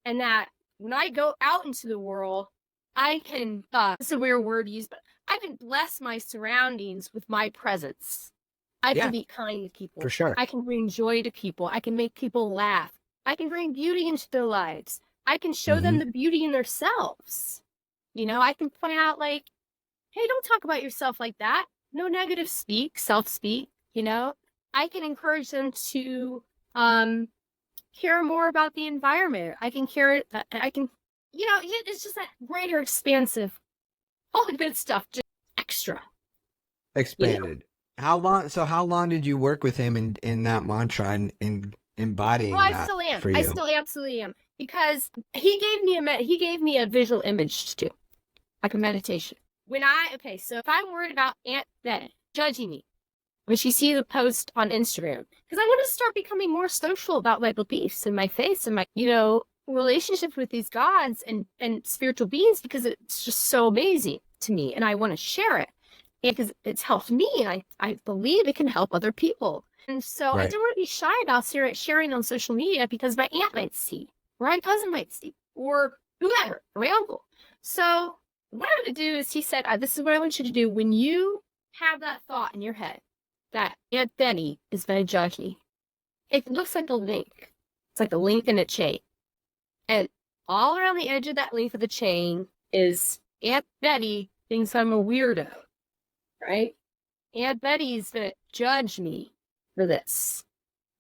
and that when I go out into the world, I can. It's a weird word to use, but I can bless my surroundings with my presence. I can be kind to people. For sure. I can bring joy to people. I can make people laugh. I can bring beauty into their lives. I can show them the beauty in themselves. I can point out like, hey, don't talk about yourself like that. No negative self-speak, I can encourage them to care more about the environment. I can it's just that greater expansive, all the good stuff, just extra. Expanded. How long did you work with him in that mantra and embodying I that still am. for you? I still absolutely am, because he gave me a visual image to do, like a meditation. So if I'm worried about Aunt Beth judging me when she sees a post on Instagram, because I want to start becoming more social about my beliefs and my faith and my relationship with these gods and spiritual beings, because it's just so amazing to me, and I want to share it because it's helped me, and I believe it can help other people. And so I don't want to be shy about sharing on social media, because my aunt might see, or my cousin might see, or whoever, or my uncle. So what I'm going to do is, he said, this is what I want you to do. When you have that thought in your head that Aunt Benny is going to judge me, it looks like a link. It's like a link in a chain. And all around the edge of that link of the chain is Aunt Betty thinks I'm a weirdo, right? Aunt Betty's going to judge me for this.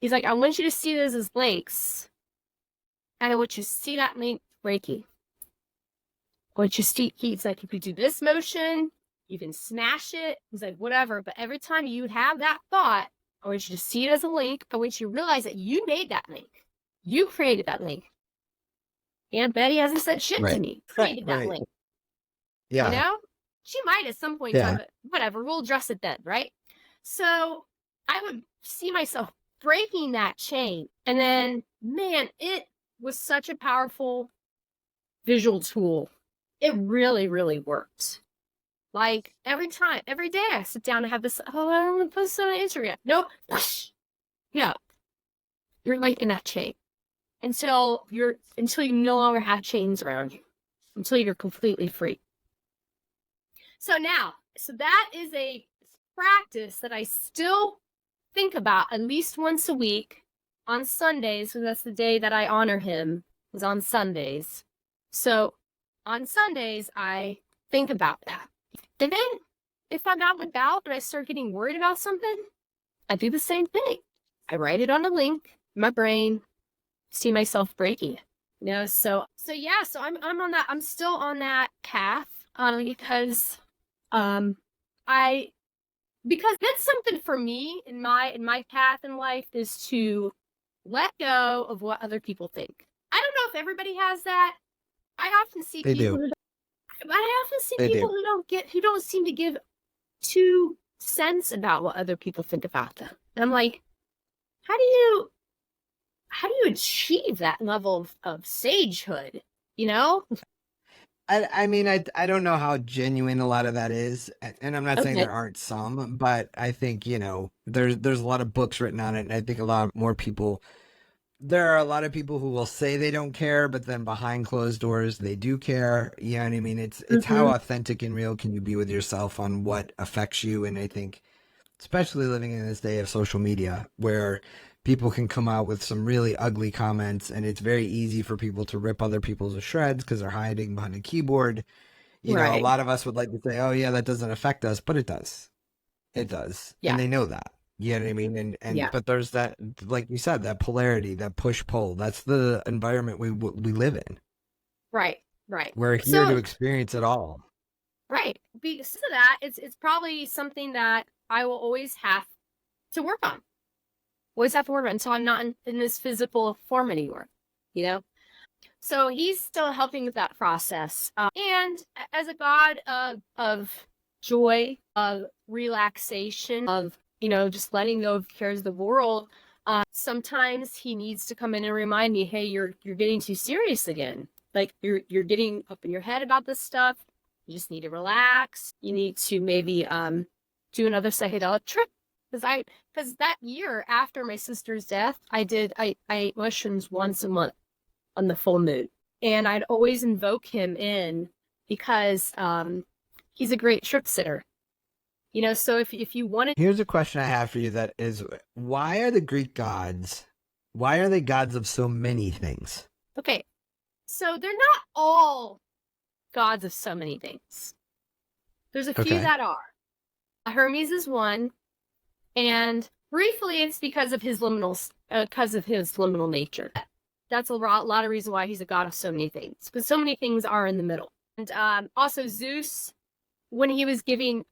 He's like, I want you to see this as links. And I want you to see that link breaking. I want you to see, he's like, if you do this motion, you can smash it. He's like, whatever. But every time you have that thought, I want you to see it as a link. I want you to realize that you made that link. You created that link. Aunt Betty hasn't said shit to me. Created that link. Yeah. She might at some point in time, but whatever, we'll address it then, right? So I would see myself breaking that chain. And then, man, it was such a powerful visual tool. It really, really worked. Like every day I sit down and have this, oh, I don't want to post on Instagram. Nope. Whoosh. Yeah. You're like in that chain until you no longer have chains around you, until you're completely free. So that is a practice that I still think about at least once a week on Sundays, because that's the day that I honor him, is on Sundays. So on Sundays, I think about that. And then if I'm out and about and I start getting worried about something, I do the same thing. I write it on a link in my brain, see myself breaking it. You know, so I'm on that. I'm still on that path because that's something for me in my path in life, is to let go of what other people think. I don't know if everybody has that. I often see people who don't seem to give 2 cents about what other people think about them. And I'm like, how do you achieve that level of sagehood, you know? I mean, I don't know how genuine a lot of that is, and I'm not saying there aren't some, but I think, you know, there's a lot of books written on it, and I think there are a lot of people who will say they don't care, but then behind closed doors they do care. You know what I mean? It's how authentic and real can you be with yourself on what affects you. And I think, especially living in this day of social media, where people can come out with some really ugly comments, and it's very easy for people to rip other people to shreds because they're hiding behind a keyboard. You know, a lot of us would like to say, oh yeah, that doesn't affect us, but it does. It does. Yeah. And they know that. You know what I mean? But there's that, like you said, that polarity, that push-pull. That's the environment we live in. Right. We're here to experience it all. Right. Because of that, it's probably something that I will always have to work on. Until I'm not in this physical form anymore, you know? So he's still helping with that process. And as a god of joy, of relaxation, of, you know, just letting go of the cares of the world, sometimes he needs to come in and remind me, hey, you're getting too serious again. Like you're getting up in your head about this stuff. You just need to relax. You need to maybe do another psychedelic trip. Because that year after my sister's death, I ate mushrooms once a month on the full moon. And I'd always invoke him in because he's a great trip sitter. You know, so if you want to... Here's a question I have for you that is, why are the Greek gods, why are they gods of so many things? Okay, so they're not all gods of so many things. There's a few that are. Hermes is one, and briefly it's because of his liminal nature. That's a lot of reason why he's a god of so many things, because so many things are in the middle. And also Zeus, when he was giving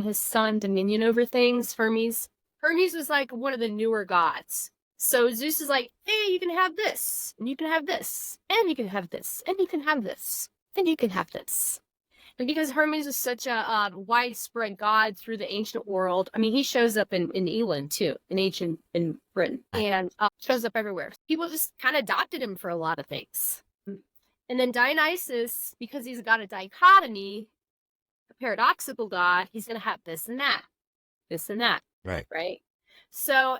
his son dominion over things, Hermes was like one of the newer gods. So Zeus is like, hey, you can have this, and you can have this, and you can have this, and you can have this, and you can have this. And because Hermes is such a widespread god through the ancient world, I mean, he shows up in England too, in Britain, and shows up everywhere. People just kind of adopted him for a lot of things. And then Dionysus, because he's a god of dichotomy, a paradoxical god, he's going to have this and that, this and that. Right. So,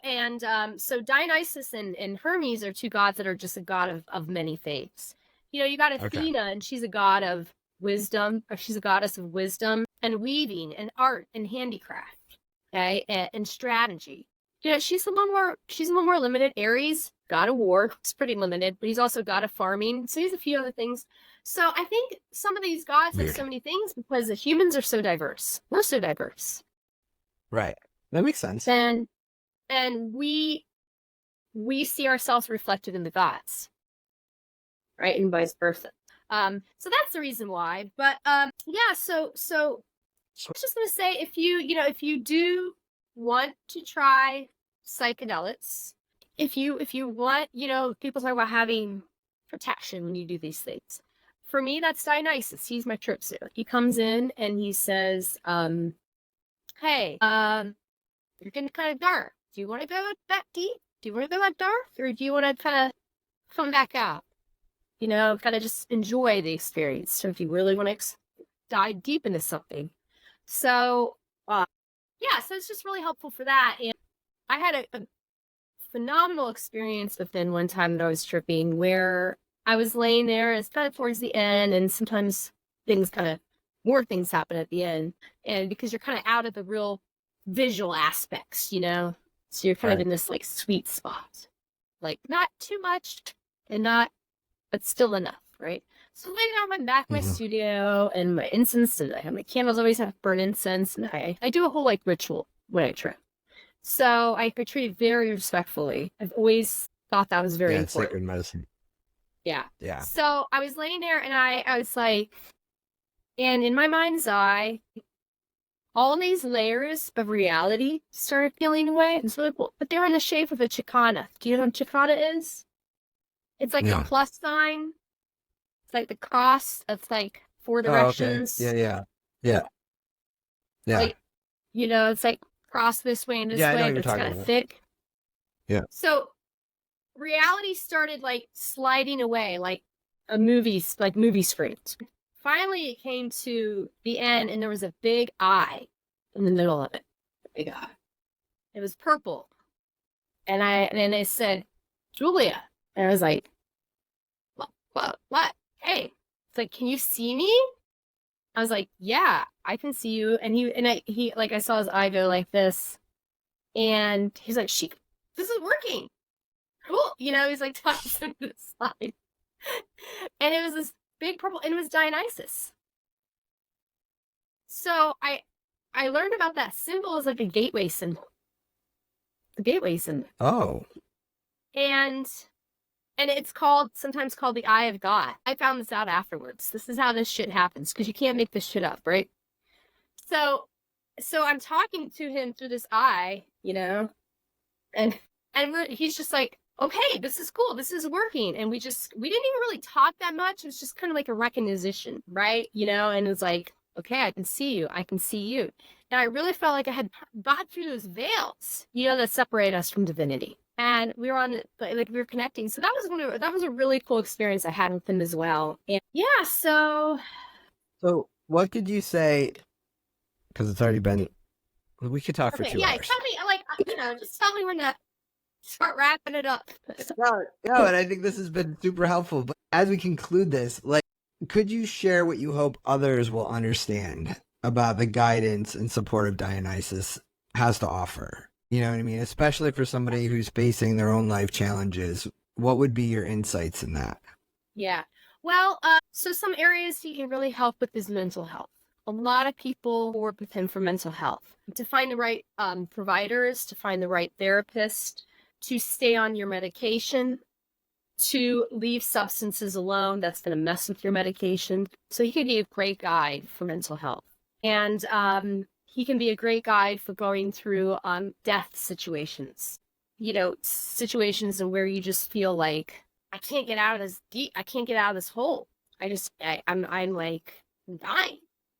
so Dionysus and Hermes are 2 gods that are just a god of many things. You know, you got Athena, and she's a god of wisdom, or she's a goddess of wisdom and weaving and art and handicraft, okay, and strategy. You know, she's a little more limited. Ares, god of war, is pretty limited, but he's also god of farming. So he's a few other things. So I think some of these gods have so many things because the humans are so diverse. We're so diverse. Right. That makes sense. And we see ourselves reflected in the gods, right, and vice versa. So that's the reason why. But yeah, so I was just gonna say, if you do want to try psychedelics, if you want, you know, people talk about having protection when you do these things. For me, that's Dionysus. He's my trip sitter. He comes in and he says, hey, you're getting kind of dark. Do you want to go that deep? Do you want to go that dark? Or do you want to kind of come back out? You know, kind of just enjoy the experience. So if you really want to dive deep into something. So, yeah, so it's just really helpful for that. And I had a phenomenal experience with Finn one time that I was tripping, where I was laying there, it's kind of towards the end, and sometimes more things happen at the end. And because you're kind of out of the real visual aspects, you know, so you're kind of in this like sweet spot, like not too much and not, but still enough, right? So laying on my back in my studio and my incense, and I have my candles, always have burn incense, and I do a whole like ritual when I trip. So I treat it very respectfully. I've always thought that was very important. Sacred medicine. Yeah. Yeah. So I was laying there and I was like, and in my mind's eye, all these layers of reality started peeling away. And so, but they're in the shape of a chicana. Do you know what chicana is? It's like a plus sign. It's like the cross. It's like 4 directions. Okay. Yeah. Like, you know, it's like cross this way and this way, but it's kind of thick. Yeah. So reality started like sliding away, like movie screens. Finally, it came to the end, and there was a big eye in the middle of it. A big eye. It was purple, and they said, "Julia," and I was like, "What? Hey!" It's like, "Can you see me?" I was like, "Yeah, I can see you." And he like, I saw his eye go like this, and he's like, "This is working." Cool, you know, he's like talking to the side, and it was this big purple, and it was Dionysus. So I learned about that symbol as like a gateway symbol. The gateway symbol. Oh. And it's sometimes called the eye of God. I found this out afterwards. This is how this shit happens, because you can't make this shit up, right? So I'm talking to him through this eye, you know, and he's just like, "Okay, this is cool. This is working." And we didn't even really talk that much. It was just kind of like a recognition, right? You know, and it's like, "Okay, I can see you. I can see you." And I really felt like I had got through those veils, you know, that separate us from divinity. And we were we were connecting. So that was a really cool experience I had with him as well. And yeah, so what could you say? Because it's already been, we could talk for 2 hours. Tell me, like, you know, just tell me when to start wrapping it up. No, and I think this has been super helpful. But as we conclude this, like, could you share what you hope others will understand about the guidance and support of Dionysus has to offer? You know what I mean? Especially for somebody who's facing their own life challenges. What would be your insights in that? Yeah. Well, so some areas he can really help with is mental health. A lot of people work with him for mental health. To find the right providers, to find the right therapist, to stay on your medication, to leave substances alone that's going to mess with your medication. So he could be a great guide for mental health. And he can be a great guide for going through death situations. You know, situations where you just feel like, I can't get out of this I can't get out of this hole. I'm like, I'm dying,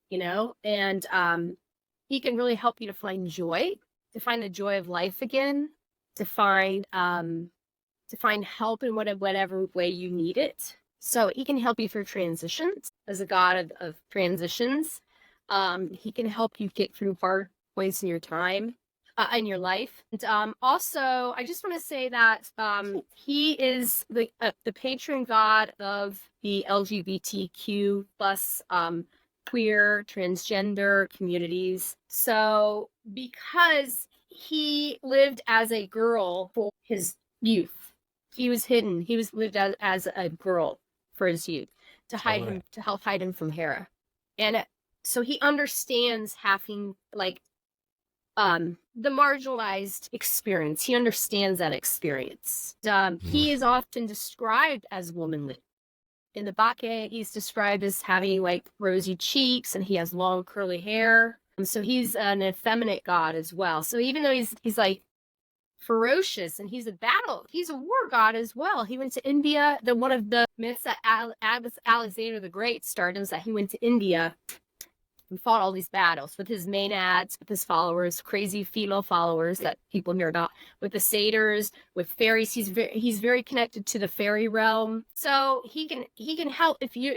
you know? And he can really help you to find joy, to find the joy of life again, to find help in whatever way you need it. So he can help you through transitions as a god of transitions. He can help you get through hard points in your time, in your life. And also, I just want to say that he is the patron god of the LGBTQ plus queer, transgender communities. So because he lived as a girl for his youth, he was hidden. He was lived as a girl for his youth to hide him, to help hide him from Hera. And so he understands having like the marginalized experience. He understands that experience. He is often described as womanly. In the Bacchae, he's described as having like rosy cheeks, and he has long curly hair. So he's an effeminate god as well. So even though he's like ferocious and he's a war god as well. He went to India. One of the myths that Alexander the Great started is that he went to India and fought all these battles with his maenads, with his followers, crazy female followers that people here not, with the satyrs, with fairies. He's very connected to the fairy realm. So he can help if you're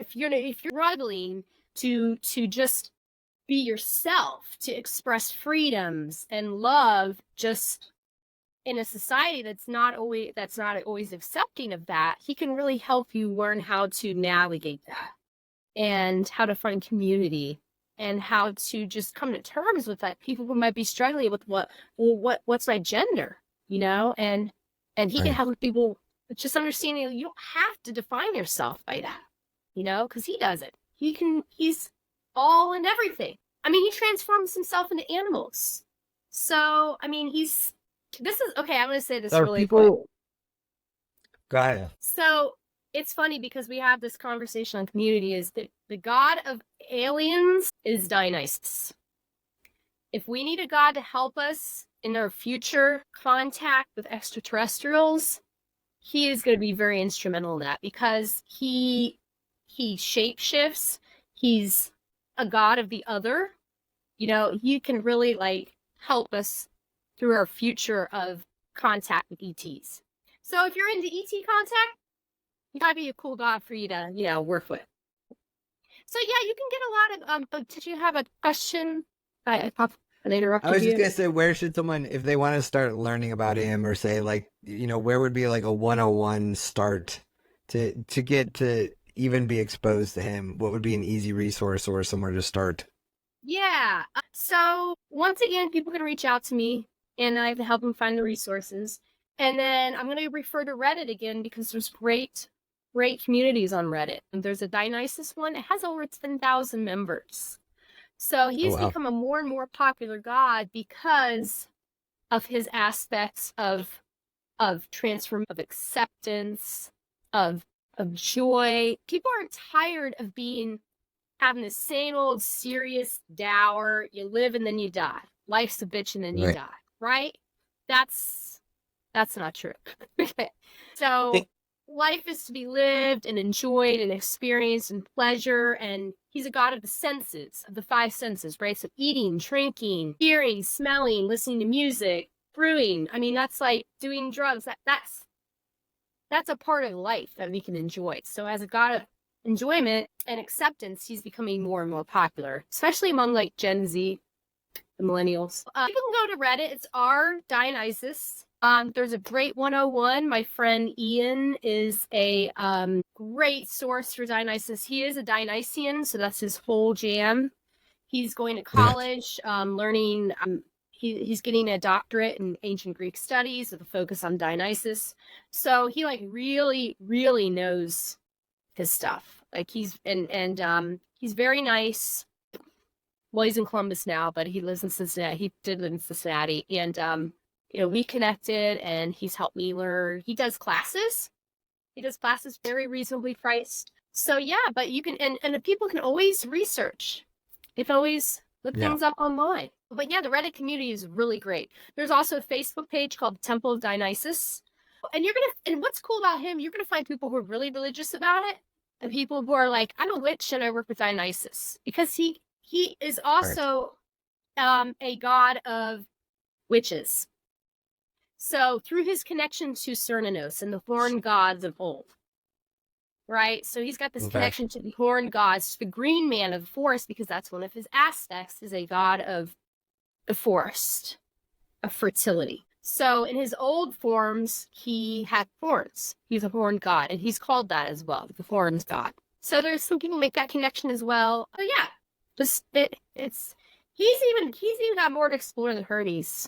struggling to just be yourself, to express freedoms and love, just in a society that's not always accepting of that. He can really help you learn how to navigate that, and how to find community, and how to just come to terms with that. People who might be struggling with what's my gender, and he can Right. help people just understanding you don't have to define yourself by that, because he does it. He's all and everything. I mean, he transforms himself into animals. So, I mean, okay, I'm going to say this Are really quick. people? Go ahead. So, it's funny because we have this conversation on community, is that the god of aliens is Dionysus. If we need a god to help us in our future contact with extraterrestrials, he is going to be very instrumental in that, because he shapeshifts. He's a god of the other. He can really help us through our future of contact with ETs. So if you're into ET contact, he might be a cool god for you to, work with. So yeah, you can get a lot of, did you have a question? I interrupted you. I was just gonna say, where should someone, if they want to start learning about him, or say where would be like a 101 start to get to even be exposed to him? What would be an easy resource or somewhere to start? Yeah. So once again, people can reach out to me, and I have to help them find the resources. And then I'm going to refer to Reddit again, because there's great communities on Reddit. And there's a Dionysus one. It has over 10,000 members. So he's become a more and more popular god because of his aspects of transform, of acceptance, of joy. People are tired of having the same old serious dour, you live and then you die. Life's a bitch and then you die, right? That's not true. So life is to be lived and enjoyed and experienced and pleasure. And he's a god of the senses, of the 5 senses, right? So eating, drinking, hearing, smelling, listening to music, brewing. I mean, that's like doing drugs. That's a part of life that we can enjoy. So as a god of enjoyment and acceptance, he's becoming more and more popular, especially among Gen Z, the millennials. People can go to Reddit. It's r Dionysus. There's a great 101. My friend Ian is a great source for Dionysus. He is a Dionysian, so that's his whole jam. He's going to college, learning. He's getting a doctorate in ancient Greek studies with a focus on Dionysus. So he really, really knows his stuff. He's very nice. Well, he's in Columbus now, but he lives in Cincinnati. He did live in Cincinnati, and we connected, and he's helped me learn. He does classes. Very reasonably priced. So yeah, but you can, and the people can always research. They can always look things up online. But yeah, the Reddit community is really great. There's also a Facebook page called Temple of Dionysus. And what's cool about him, you're gonna find people who are really religious about it, and people who are like, I'm a witch and I work with Dionysus, because he is also a god of witches. So through his connection to Cernunnos and the horned gods of old, right? So he's got this connection to the horned gods, the green man of the forest, because that's one of his aspects, is a god of the forest, of fertility. So in his old forms, he had horns. He's a horned god, and he's called that as well, the horns god. So there's some people make that connection as well. Oh yeah, he's even got more to explore than Hermes.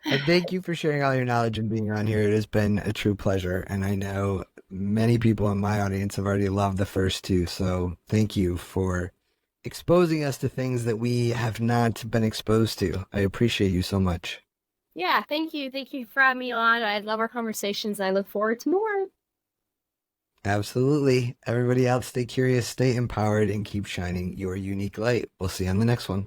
And thank you for sharing all your knowledge and being on here. It has been a true pleasure, and I know many people in my audience have already loved the first 2. So thank you for exposing us to things that we have not been exposed to. I appreciate you so much. Yeah, thank you. Thank you for having me on. I love our conversations, and I look forward to more. Absolutely. Everybody else, stay curious, stay empowered, and keep shining your unique light. We'll see you on the next one.